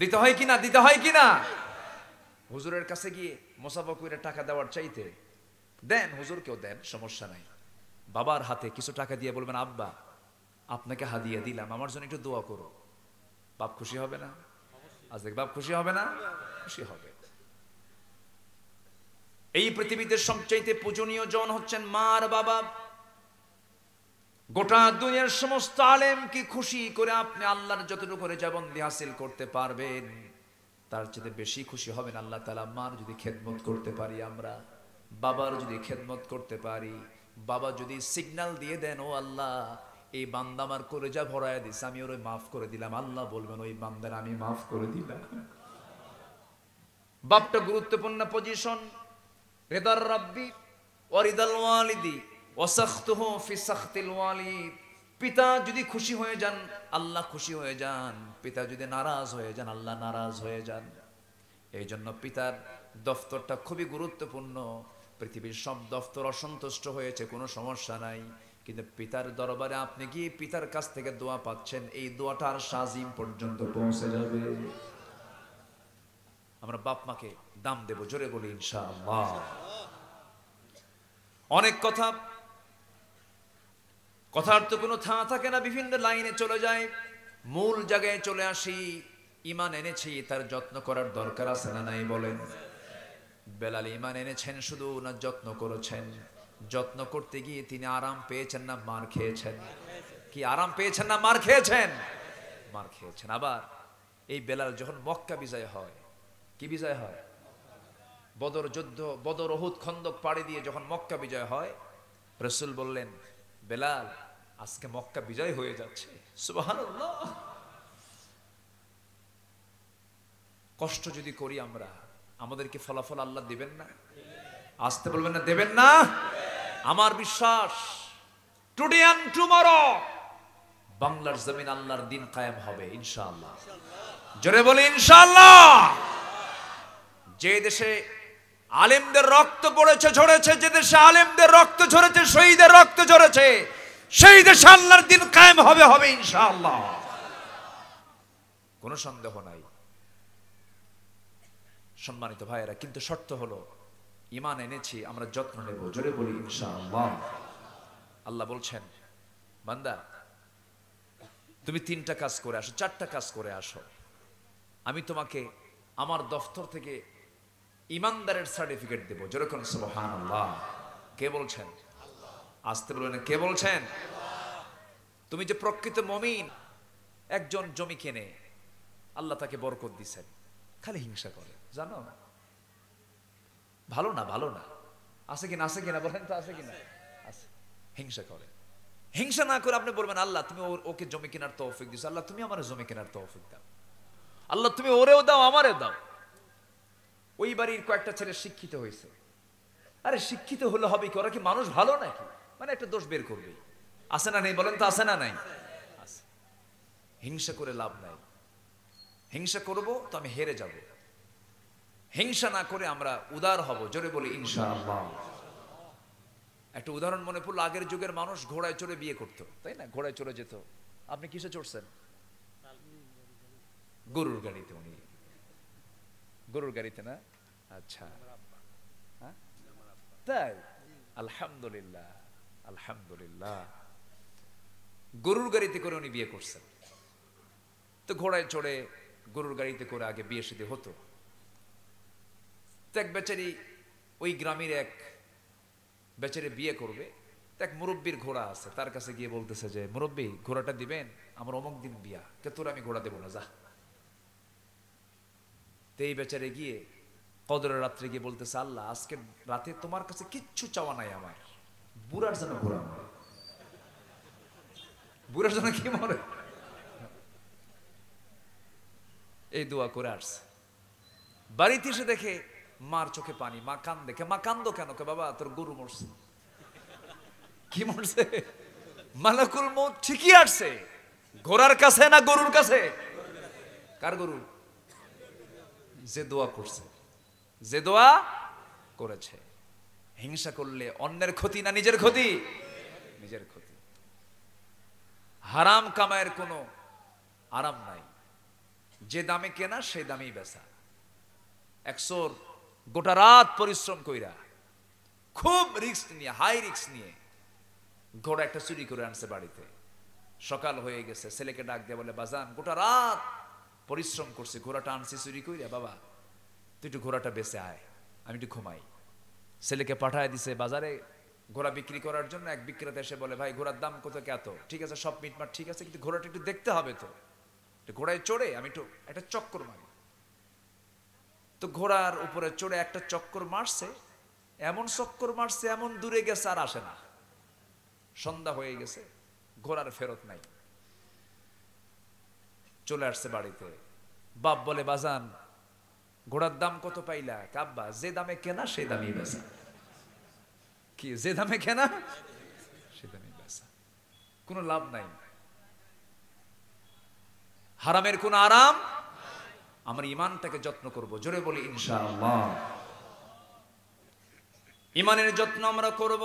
দিতে হয় কিনা, দিতে হয় কিনা? হুজুরের কাছে গিয়ে মোসাফা কইরা টাকা দেওয়ার চাইতে দেন, হুজুরকেও দেন, সমস্যা নাই। বাবার হাতে কিছু টাকা দিয়ে বলবেন আব্বা আপনাকে হাদিয়া দিলাম, আমার জন্য একটু দোয়া করো। বাপ খুশি হবে না? আজ দেখ, বাপ খুশি হবে না? খুশি হবে। এই পৃথিবীতে সবচাইতে পূজনীয় জন হচ্ছেন মা আর বাবা। গোটা দুনিয়ার সমস্ত আলেম কি খুশি করে আপনি আল্লাহর যতটুকু করে জবানবন্দি হাসিল করতে পারবেন, তার চেয়ে বেশি খুশি হবেন আল্লাহ তাআলা মার যদি খেদমত করতে পারি, আমরা বাবার যদি খেদমত করতে পারি। বাবা যদি সিগন্যাল দিয়ে দেন, ও আল্লাহ এই বান্দা আমার কলেজা ভরায় দিছে, আমি ওরে মাফ করে দিলাম, আল্লাহ বলবেন ওই বান্দার আমি মাফ করে দিলাম। বাপটা গুরুত্বপূর্ণ পজিশন। রিদার রাব্বি ওয়া রিদাল ওয়ালিদি ওয়া সাখতুহু ফি সাখতিল ওয়ালিদ। পিতা যদি খুশি হয়ে যান, আল্লাহ খুশি হয়ে যান। পিতা যদি নারাজ হয়ে যান, আল্লাহ নারাজ হয়ে যান। এই জন্য পিতার দফতরটা খুবই গুরুত্বপূর্ণ। পৃথিবীর সব দফতর অসন্তুষ্ট হয়েছে, কোনো সমস্যা নাই, কিন্তু পিতার দরবারে আপনি গিয়ে পিতার কাছ থেকে দোয়া পাচ্ছেন, এই দোয়াটা আর শাজিম পর্যন্ত পৌঁছে যাবে। আমরা বাপ মাকে দাম দেব, জোরে বলি ইনশাআল্লাহ। অনেক কথার তো কোনো থা থাকে না, বিভিন্ন লাইনে চলে যায়। মূল জায়গায় চলে আসি। ঈমান এনেছি, তার যত্ন করার দরকার আছে না নাই বলেন? বেলাল ঈমান এনেছেন শুধু না যত্ন করেছেন? যত্ন করতে গিয়ে তিনি আরাম পেয়েছেন না মার খেয়েছেন? কি আরাম পেয়েছেন না মার খেয়েছেন? মার খেয়েছেন। আবার এই বেলাল যখন মক্কা বিজয় হয়, কি বিজয় হয়? বদর যুদ্ধ, বদর, উহুদ, খন্দক পাড়ি দিয়ে যখন মক্কা বিজয় হয়, রাসূল বললেন বেলাল আজকে মক্কা বিজয় হয়ে যাচ্ছে। সুবহানাল্লাহ। কষ্ট যদি করি আমরা, আমাদেরকে ফলাফল আল্লাহ দিবেন না? আসতে বলবেন না দেবেন না? আমার বিশ্বাস টুডে এন্ড টুমরো বাংলার জমিন আল্লাহর দিন কায়েম হবে ইনশাআল্লাহ। জোরে বলি ইনশাআল্লাহ। যে দেশে আলেমদের রক্ত পড়েছে ঝরেছে, যে দেশে আলেমদের রক্ত ঝরেছে, শহীদের রক্ত ঝরেছে, সেই দেশে আল্লাহর দিন কায়েম হবে হবে ইনশাআল্লাহ, কোনো সন্দেহ নাই। সম্মানিত ভাইয়েরা, কিন্তু শর্ত হলো ঈমান এনেছি, আমরা যত্ন নেব। জোরে বলি ইনশাআল্লাহ। আল্লাহ বলছেন, বান্দা তুমি 3টা কাজ করে আসো, 4টা কাজ করে আসো, আমি তোমাকে আমার দফতর থেকে ইমানদারের সার্টিফিকেট দেব। যেরকম সুবহানাল্লাহ। কে বলছেন? আসতে বলবেন, কে বলছেন? তুমি যে প্রকৃত মুমিন, একজন জমি কেনে, আল্লাহ তাকে বরকত দিয়েছেন, খালি হিংসা করে, জানো? ভালো না, ভালো না। আছে কিনা, আছে কিনা বলেন তো, আছে কিনা? আছে। হিংসা করে। হিংসা না করে আপনি বলবেন, আল্লাহ তুমি ওকে জমি কেনার তৌফিক দিছো, আল্লাহ তুমি আমার জমি কেনার তৌফিক দাও, আল্লাহ তুমি ওরেও দাও আমারেও দাও। ওই বাড়ির কয়েকটা ছেলে শিক্ষিত হয়েছে, আরে শিক্ষিত হলে হবে কি, ওরা কি মানুষ ভালো নাকি? মানে একটা দোষ বের করবে, আছে না নেই বলেন তো, আছে না নাই? আছে। হিংসা করে লাভ নাই। হিংসা করব তো আমি হেরে যাব। হিংসা না করে আমরা উদার হব। জোরে বলি ইনশাআল্লাহ। একটা উদাহরণ মনে পড়লো, আগের যুগের মানুষ ঘোড়ায় চড়ে বিয়ে করতো, তাই না? ঘোড়ায় চড়ে যেত। আপনি কিসে চড়ছেন? গরুর গাড়িতে। উনি গরুর গাড়িতে না? আচ্ছা, তাই? আলহামদুলিল্লাহ, আলহামদুলিল্লাহ। গরুর গাড়িতে করে উনি বিয়ে করছেন। তো ঘোড়ায় চড়ে গরুর গাড়িতে করে আগে বিয়ে শাদী হতো। তো এক বেচারি, ওই গ্রামের এক বেচারি বিয়ে করবে, তো এক মুরব্বীর ঘোড়া আছে, তার কাছে গিয়ে বলতেছে যে, মুরব্বী ঘোড়াটা দিবেন, আমার অমুক দিন বিয়া, কে তোর আমি ঘোড়া দেবো না, যা। তো এই বেচারে গিয়ে কদরের রাত্রে গিয়ে বলতেছে, আল্লাহ আজকে রাতে তোমার কাছে কিচ্ছু চাওয়া নাই আমার, বুড়ার জন্য ঘোড়া মরে। বুড়ার জন্য কি মরে? এই দোয়া করে আসছে। বাড়িতে এসে দেখে মার চোখে পানি, মা কান দেখে, মা কান্দো কেন? কে বাবা তোর গরু মরছে। কি মরছে? মালাকুল মউত ঠিকই আসছে। ঘোড়ার কাছে না গরুর কাছে? কার গরু? যে দোয়া করছে, যে দোয়া করেছে। হিংসা করলে অন্যের ক্ষতি না নিজের ক্ষতি? নিজের ক্ষতি। হারাম কামায়ের কোনো আরাম নাই। যে দামে কেনা সেই দামেই বেচা। একশোর গোটা রাত পরিশ্রম কইরা, খুব রিস্ক নিয়ে, হাই রিস্ক নিয়ে ঘোড়া একটা চুরি করে আনছে বাড়িতে। সকাল হয়ে গেছে, ছেলেকে ডাক দিয়ে বলে, বাজান গোটা রাত পরিশ্রম করছে, ঘোড়াটা আনছি চুরি কইরা, বাবা তুই একটু ঘোড়াটা বেচে আয়, আমি একটু ঘুমাই। ছেলেকে পাঠায় দিছে বাজারে ঘোড়া বিক্রি করার জন্য। এক বিক্রেতা এসে বলে, ভাই ঘোড়ার দাম কত? এত। ঠিক আছে, সব মিটমাট ঠিক আছে, কিন্তু ঘোড়াটা একটু দেখতে হবে তো, ঘোড়ায় চড়ে আমি একটু একটা চক্কর মারি। তো ঘোড়ার উপরে চড়ে একটা চক্কর মারছে, এমন চক্কর মারছে, এমন দূরে গেছে আর আসে না। সন্ধ্যা হয়ে গেছে, ঘোড়ার ফেরত নাই। চলে আসছে বাড়িতে। বাপ বলে, বাজান ঘোড়ার দাম কত পাইলা? কাব্বা যে দামে কেনা সেই দামেই বেচা। কি যে দামে কেনা সে দামেই বেচা, কোনো লাভ নাই। হারামের কোন আরাম। আমরা ইমানটাকে যত্ন করব। জোরে বলি ইনশাআল্লাহ। ইমানের যত্ন আমরা করব।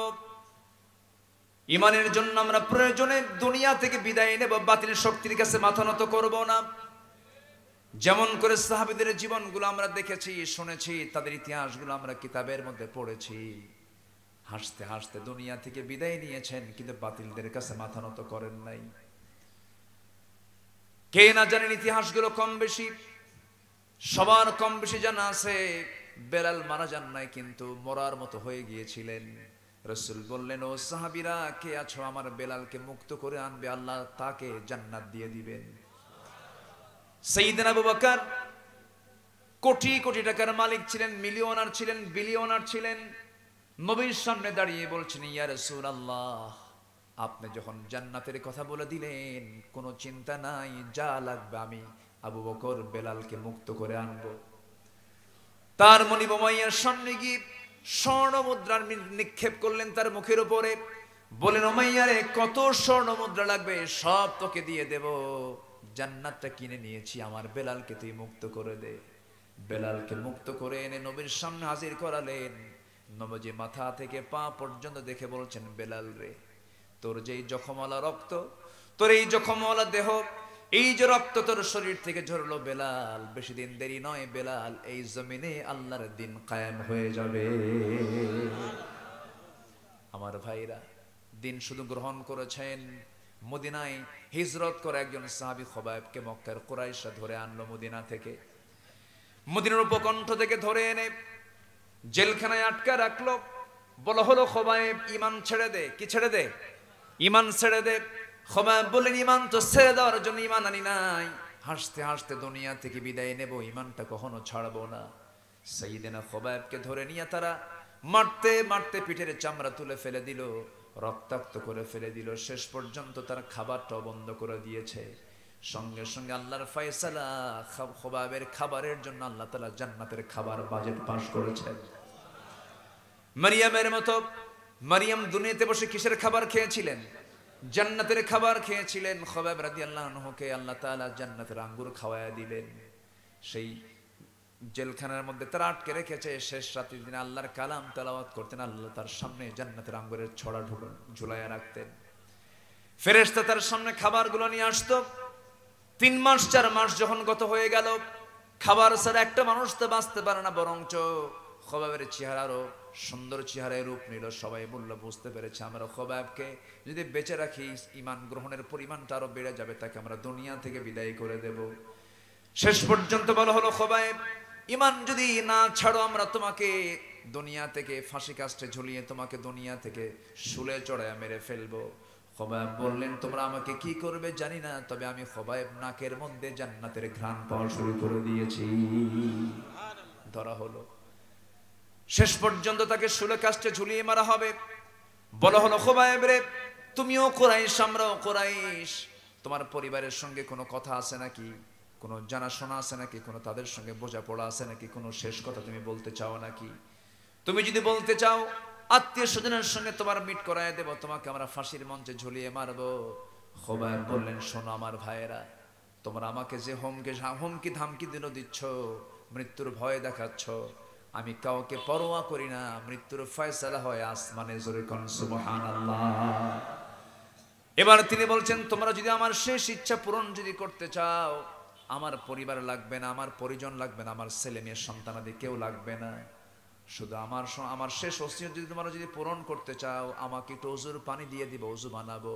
ইমানের জন্য আমরা প্রয়োজনে দুনিয়া থেকে বিদায় নেব, বাতিল শক্তির কাছে মাথা নত করব না। যেমন করে সাহাবীদের জীবনগুলো আমরা দেখেছি, শুনেছি, তাদের ইতিহাসগুলো আমরা কিতাবের মধ্যে পড়েছি। হাসতে হাসতে দুনিয়া থেকে বিদায় নিয়েছেন, কিন্তু বাতিলদের কাছে মাথা নত করেন নাই। কে না জানেন ইতিহাসগুলো কম বেশি, সবার কম বেশি জানা আছে। বেলাল মারা যান নাই, কিন্তু মরার মতো হয়ে গিয়েছিলেন। রাসূল বললেন, ও সাহাবীরা কে আছো, আমার বেলালকে মুক্ত করে আনবে, আল্লাহ তাকে জান্নাত দিয়ে দিবেন। সাইয়েদনা আবু বকর কোটি কোটি টাকার মালিক ছিলেন, মিলিয়নার ছিলেন, বিলিয়নার ছিলেন। নবীর সামনে দাঁড়িয়ে বলছেন, ইয়া রাসূলুল্লাহ আপনি যখন জান্নাতের কথা বলে দিলেন, কোনো চিন্তা নাই, যা লাগবে আমি আবু বকর বেলালকে মুক্ত করে আনব। তার মনিব মাইয়ার সামনে গিয়ে স্বর্ণ মুদ্রার নিক্ষেপ করলেন তার মুখের উপরে। বলেন উমাইয়ারে কত স্বর্ণ মুদ্রা লাগবে, সব তোকে দিয়ে দেব, জান্নাতটা কিনে নিয়েছি, আমার বেলালকে তুই মুক্ত করে দে। বেলালকে মুক্ত করে এনে নবীর সামনে হাজির করালেন। নবজি মাথা থেকে পা পর্যন্ত দেখে বলছেন, বেলাল রে, তোর যেই জখমওয়ালা রক্ত, তোর এই জখমওয়ালা দেহ, এই যে রক্ত তোর শরীর থেকে ঝরলো বেলাল, বেশি দিন দেরি নয় বেলাল, এই জমিনে আল্লাহর দিন কায়েম হয়ে যাবে। আমার ভাইরা, দিন শুধু গ্রহণ করেছেন, মদিনায় হিজরত করে একজন সাহাবী খবাইবকে মক্কার কুরাইশরা ধরে আনলো মদিনা থেকে। মদিনার উপকণ্ঠ থেকে ধরে এনে জেলখানায় আটকা রাখলো। বলা হলো, খবাইব ঈমান ছেড়ে দে। কি ছেড়ে দে? ঈমান ছেড়ে দে। খবাইব বললেন, ঈমান তো ছেড়ে দেওয়ার জন্য ঈমান আনি নাই, হাসতে হাসতে দুনিয়া থেকে বিদায় নেব, ঈমানটা কখনো ছাড়বো না। সাইয়েদনা খবাইবকে ধরে নিয়ে তারা মারতে মারতে পিঠের চামড়া তুলে ফেলে দিল, রক্তাক্ত করে ফেলে দিল, শেষ পর্যন্ত তার খাবারটাও বন্ধ করে দিয়েছে। সঙ্গে সঙ্গে আল্লাহর ফয়সালা, খবাইবের খাবারের জন্য আল্লাহ তাআলা জান্নাতের খাবার বাজেট পাস করেছেন। মারিয়ামের মতো, মারিয়াম দুনিয়াতে বসে কিসের খাবার খেয়েছিলেন? জান্নাতের খাবার খেয়েছিলেন। খবাইব রাদিয়াল্লাহু আনহুকে আল্লাহ তাআলা জান্নাতের আঙ্গুর খাওয়ায়া দিলেন। সেই জেলখানার মধ্যে তারা আটকে রেখেছে, শেষ রাতের দিনে আল্লাহর কালাম তেলাওয়াত করতেন, আল্লাহ তার সামনে জান্নাতের আঙ্গুরের ছড়া ঝুলাইয়া রাখতেন। ফেরেশতা তার সামনে খাবারগুলো নিয়ে আসতো। 3 মাস 4 মাস যখন গত হয়ে গেল, খাবার ছাড়া একটা মানুষ তো বাঁচতে পারে না, বরঞ্চ খবাইবের চেহারারও সুন্দর চেহারায় রূপ নিল। সবাই বলল, বুঝতে পেরেছে আমরা খবাইবকে যদি বেঁচে রাখি, ঈমান গ্রহণের পরিমাণটা আরো বেড়ে যাবে, তাকে আমরা দুনিয়া থেকে বিদায় করে দেব। শেষ পর্যন্ত বলা হলো, খবাইব ঈমান যদি না ছাড়ো, আমরা তোমাকে দুনিয়া থেকে ফাঁসি কাস্টে ঝুলিয়ে তোমাকে দুনিয়া থেকে শুলে চড়াইয়া মেরে ফেলবো। খবাইব বললেন, তোমরা আমাকে কি করবে জানি না, তবে আমি খবাইব নাকের মধ্যে জান্নাতের ঘ্রাণ পাওয়া শুরু করে দিয়েছি। ধরা হলো। শেষ পর্যন্ত তাকে শুলে কাস্টে ঝুলিয়ে মারা হবে। বলা হলো, খবাইব রে, তুমিও কুরাইশ, আমরাও কুরাইশ, তোমার পরিবারের সঙ্গে কোনো কথা আছে নাকি, কোনো জানাশোনা আছে নাকি, কোনো তাদের সঙ্গে বোঝাপড়া আছে নাকি, কোনো শেষ কথা তুমি বলতে চাও নাকি? তুমি যদি বলতে চাও, আত্মীয় স্বজনের সঙ্গে তোমার মিট করায় দেব, তোমাকে আমরা ফাঁসির মঞ্চে ঝুলিয়ে মারবো। খবাইব বললেন, শোনো আমার ভাইয়েরা, তোমরা আমাকে যে হুমকি ধামকি দিচ্ছ, মৃত্যুর ভয় দেখাচ্ছ, আমি কাউকে পরোয়া করি না, মৃত্যুর ফয়সালা হয় আসমানে, জোরে কোন সুবহানাল্লাহ। এবার তিনি বলছেন, তোমরা যদি আমার শেষ ইচ্ছা পূরণ যদি করতে চাও, আমার পরিবার লাগবে না, আমার পরিজন লাগবে না, আমার ছেলে মেয়ে সন্তানাদি কেউ লাগবে না, শুধু আমার শেষ ওসিয়ত যদি তোমরা যদি পূরণ করতে চাও, আমাকে একটু ওযুর পানি দিয়ে দিবে, ওযু বানাবো,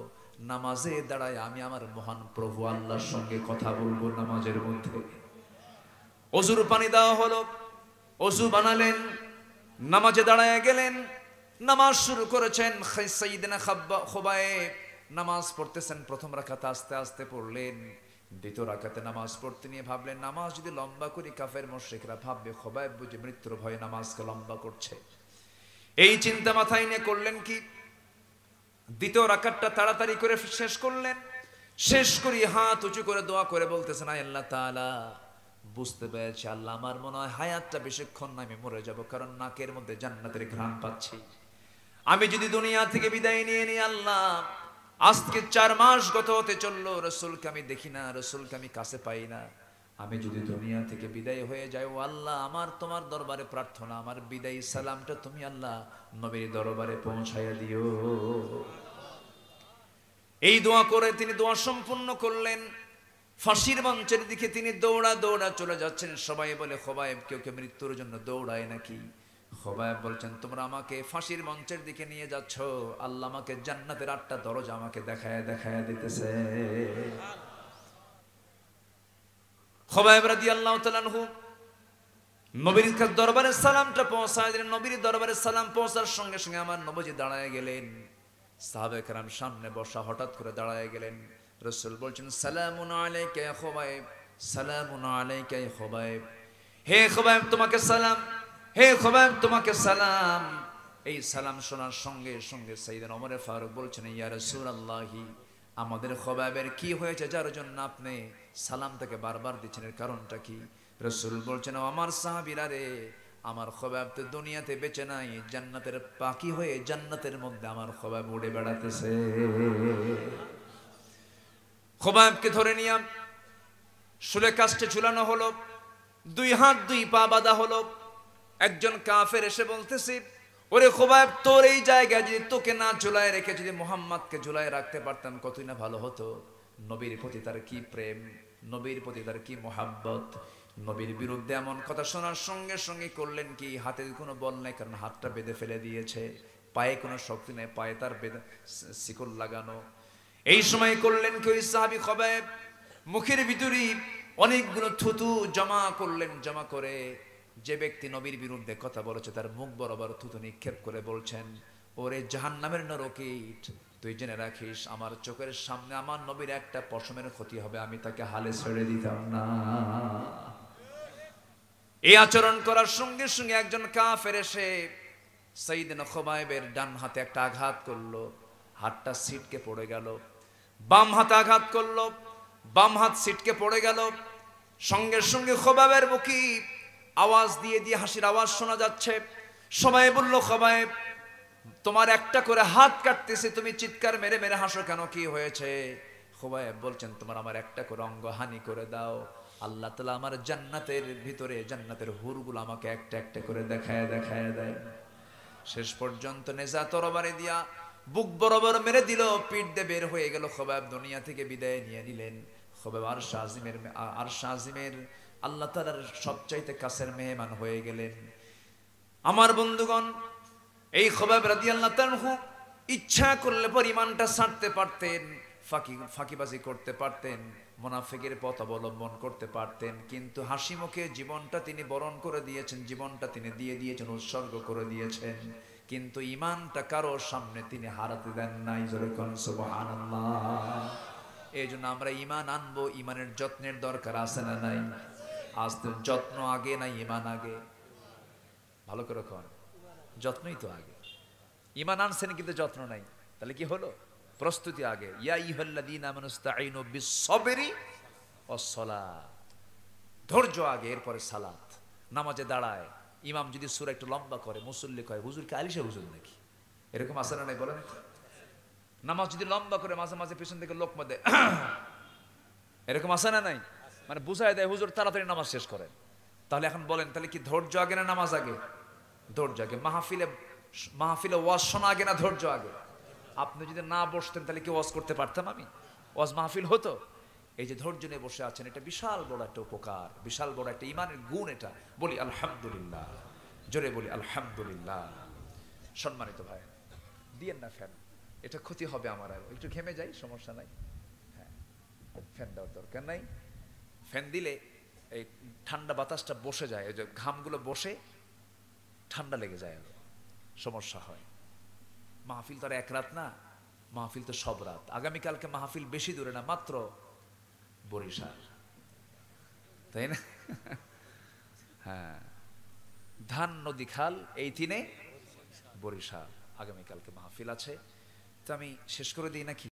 নামাজে দাঁড়ায় আমি আমার মহান প্রভু আল্লাহর সঙ্গে কথা বলবো নামাজের মধ্যে। ওযুর পানি দেওয়া হলো, ওযু বানালেন, নামাজে দাঁড়ায় গেলেন, নামাজ শুরু করেছেন। সাইয়েদনা খবাইব নামাজ পড়তেছেন, প্রথম রাকাতে আস্তে আস্তে পড়লেন, দ্বিতীয় রাকাতে নামাজ পড়তে নিয়ে ভাবলেন, নামাজ যদি লম্বা করি কাফের মুশরিকরা ভাববে খবাইব বুঝি মৃত্যুর ভয়ে নামাজকে লম্বা করছে। এই চিন্তা মাথায় নিয়ে করলেন কি, দ্বিতীয় রাকাতটা তাড়াতাড়ি করে শেষ করলেন। শেষ করি হাত উঁচু করে দোয়া করে বলতেছেন, আল্লাহ তাআলা, বুঝতে পেরেছি আল্লাহ, আমার মনে হয় হায়াতটা বেশিক্ষণ না, আমি মরে যাব, কারণ নাকের মধ্যে জান্নাতের ঘ্রাণ পাচ্ছি। আমি যদি দুনিয়া থেকে বিদায় নিয়ে নিই আল্লাহ, আজকে 4 মাস গত হতে চললো, রসুলকে আমি দেখি না, রসুলকে আমি কাছে পাই না, আমি যদি দুনিয়া থেকে বিদায় হয়ে যাই, ও আল্লাহ, আমার তোমার দরবারে প্রার্থনা, আমার বিদায়ী সালামটা তুমি আল্লাহ নবীর দরবারে পৌঁছাইয়া দিও। এই দোয়া করে তিনি দোয়া সম্পূর্ণ করলেন। ফাঁসির মঞ্চের দিকে তিনি দৌড়া দৌড়া চলে যাচ্ছেন। সবাই বলে, খবাইব কেউ কে মৃত্যুর জন্য দৌড়ায় নাকি? খবাইব বলছেন, তোমরা আমাকে ফাঁসির মঞ্চের দিকে নিয়ে যাচ্ছ, আল্লাহ আমাকে জান্নাতের 8টা দরজা আমাকে দেখায় দেখায় দিতেছে। খবাইব রাদিয়াল্লাহু তাআলা আনহু নবীর দরবারে সালামটা পৌঁছায় দিলেন। নবীর দরবারে সালাম পৌঁছার সঙ্গে সঙ্গে আমার নবীজি দাঁড়ায় গেলেন। সাহাবায়ে কেরাম সামনে বসা, হঠাৎ করে দাঁড়ায় গেলেন। রাসূল বলছেন, সালামুন আলাইকা ইয়া খবাইব, সালামুন আলাইকা ইয়া খবাইব, হে খবাইব তোমাকে সালাম, হে খবাইব তোমাকে সালাম। এই সালাম শোনার সঙ্গে সঙ্গে সাইয়েদনা ওমর ফারুক বলছেন, ইয়া রাসূলুল্লাহি, আমাদের খবাইবের কি হয়েছে যার জন্য আপনি সালাম তাকে বারবার দিচ্ছেন, এর কারণটা কি? রাসূল বলছেন, আমার সাহাবীরা রে, আমার খোবাব তো দুনিয়াতে বেঁচে নাই, জান্নাতের পাখি হয়ে জান্নাতের মধ্যে আমার খোবাব উড়ে বেড়াতেছে। খোবাবকে ধরে নিয়ে শুলে কাস্টে ঝুলানো হলো, 2 হাত 2 পা বাঁধা হলো। একজন কাফের এসে বলতেছে, ওরে খোবাব, তোর এই জায়গায় যদি তোকে না ঝুলায় রেখে যদি মুহাম্মদকে ঝুলায় রাখতে পারতাম কতই না ভালো হতো। নবীর প্রতি তার কি প্রেম, নবীর প্রতি তার কি মোহাব্বত। নবীর বিরুদ্ধে এমন কথা শোনার সঙ্গে সঙ্গে করলেন কি, হাতে কোনো বল নেই, কারণ হাতটা বেঁধে ফেলে দিয়েছে। পায়ে কোনো শক্তি নেই, পায়ে তার শিকল লাগানো। এই সময় করলেন কি, ওই সাহাবী খোবাব মুখের ভিতরে অনেকগুলো থুতু জমা করলেন। জমা করে যে ব্যক্তি নবীর বিরুদ্ধে কথা বলেছে তার মুখ বরাবর থুতু নিক্ষেপ করে বলছেন, ওরে জাহান্নামের নরকীট, তুই জেনে রাখিস আমার চোখের সামনে আমার নবীর একটা পশমের ক্ষতি হবে, আমি তাকে হালে ছেড়ে দিতাম না। এই আচরণ করার সঙ্গে সঙ্গে একজন কাফের এসে সাইয়েদনা খোবাইবের ডান হাতে একটা আঘাত করলো, হাতটা ছিটকে পড়ে গেল। বাম হাতে আঘাত করলো, বাম হাত ছিটকে পড়ে গেল। সঙ্গে সঙ্গে খোবাবের মুখে আওয়াজ দিয়ে দিয়ে হাসির আওয়াজ শোনা যাচ্ছে। সবাই বলল, খোবাইব, তোমার একটা করে হাত কাটতেছে, তুমি চিৎকার মেরে মেরে হাসো কেন, কি হয়েছে? খোবাইব বলছেন, তোমার আমার একটা করে অঙ্গ হানি করে দাও, আল্লাহ তাআলা আমার জান্নাতের ভিতরে জান্নাতের হুরগুলো আমাকে একটা একটা করে দেখায় দেখায় দেয়। শেষ পর্যন্ত নেজা তরবারি দিয়া বুক বরাবর মেরে দিল, পিঠ দিয়ে বের হয়ে গেল। খোবাব দুনিয়া থেকে বিদায় নিয়ে নিলেন। খোবাব আরশ আজিমের আল্লাহ তাআলার সবচাইতে কাছের মেহমান হয়ে গেলেন। আমার বন্ধুগণ, এই খোবাব রাদিয়াল্লাহু তাআলা ইচ্ছা করলে পরিমাণটা ছাড়তে পারতেন, ফাঁকিবাজি করতে পারতেন, মুনাফিকের পথ অবলম্বন করতে পারতেন, কিন্তু হাসি মুখে জীবনটা তিনি বরণ করে দিয়েছেন, জীবনটা তিনি দিয়ে দিয়েছেন, উৎসর্গ করে দিয়েছেন। কিন্তু ঈমানটা কারো সামনে তিনি হারাতে দেন নাই। জোরে কোন সুবহানাল্লাহ। এই জন্য আমরা ঈমান আনবো, ঈমানের যত্নের দরকার আছে না নাই? আজ তো যত্ন আগে না ঈমান আগে? ভালো করে কোন, যত্নই তো আগে। ঈমান আনছেন কিন্তু যত্ন নাই, তাহলে কি হলো? প্রস্তুতি আগে। ইয়া আইয়ুহাল্লাযীনা আমানু ইসতাঈনু বিস-সাবরি ওয়াস-সালাত, ধৈর্য আগে, এরপরে সালাত। নামাজে দাঁড়ায় ইমাম যদি সূরা একটু লম্বা করে, মুসল্লি কয়, হুজুর কি আলিশা হুজুর নাকি? এরকম আছে না নাই বলেন? নামাজ যদি লম্বা করে মাঝে মাঝে পিছন থেকে লোকমা দেয়, এরকম আছে না নাই? মানে বুঝায় দেয় হুজুর তাড়াতাড়ি নামাজ শেষ করেন। তাহলে এখন বলেন, তাহলে কি ধৈর্য আগে না নামাজ আগে? ধৈর্য আগে। মাহফিলে ওয়াজ শোনা আগে না ধৈর্য আগে? আপনি যদি না বসতেন তাহলে কি ওয়াজ করতে পারতাম আমি? ওয়াজ মাহফিল হতো? এই যে ধৈর্য নিয়ে বসে আছেন, এটা বিশাল বড় একটা উপকার, বিশাল বড় একটা ঈমানের গুণ। এটা বলি আলহামদুলিল্লাহ, জোরে বলি আলহামদুলিল্লাহ। সম্মানিত ভাই, দিয়েন না ফ্যান, এটা ক্ষতি হবে আমার। আর একটু ঘেমে যাই, সমস্যা নাই। হ্যাঁ, ফ্যান দেওয়ার দরকার নাই। ফ্যান দিলে এই ঠান্ডা বাতাসটা বসে যায়, ওই যে ঘামগুলো বসে ঠান্ডা লেগে যায়, সমস্যা হয়। মাহফিল তো আর এক রাত না, মাহফিল তো সব রাত। আগামীকালকে মাহফিল বেশি দূরে না, মাত্র বরিশাল, তাই না? হ্যাঁ, ধান নদী খাল এই তিনে বরিশাল। আগামীকালকে মাহফিল আছে, তো আমি শেষ করে দিই নাকি?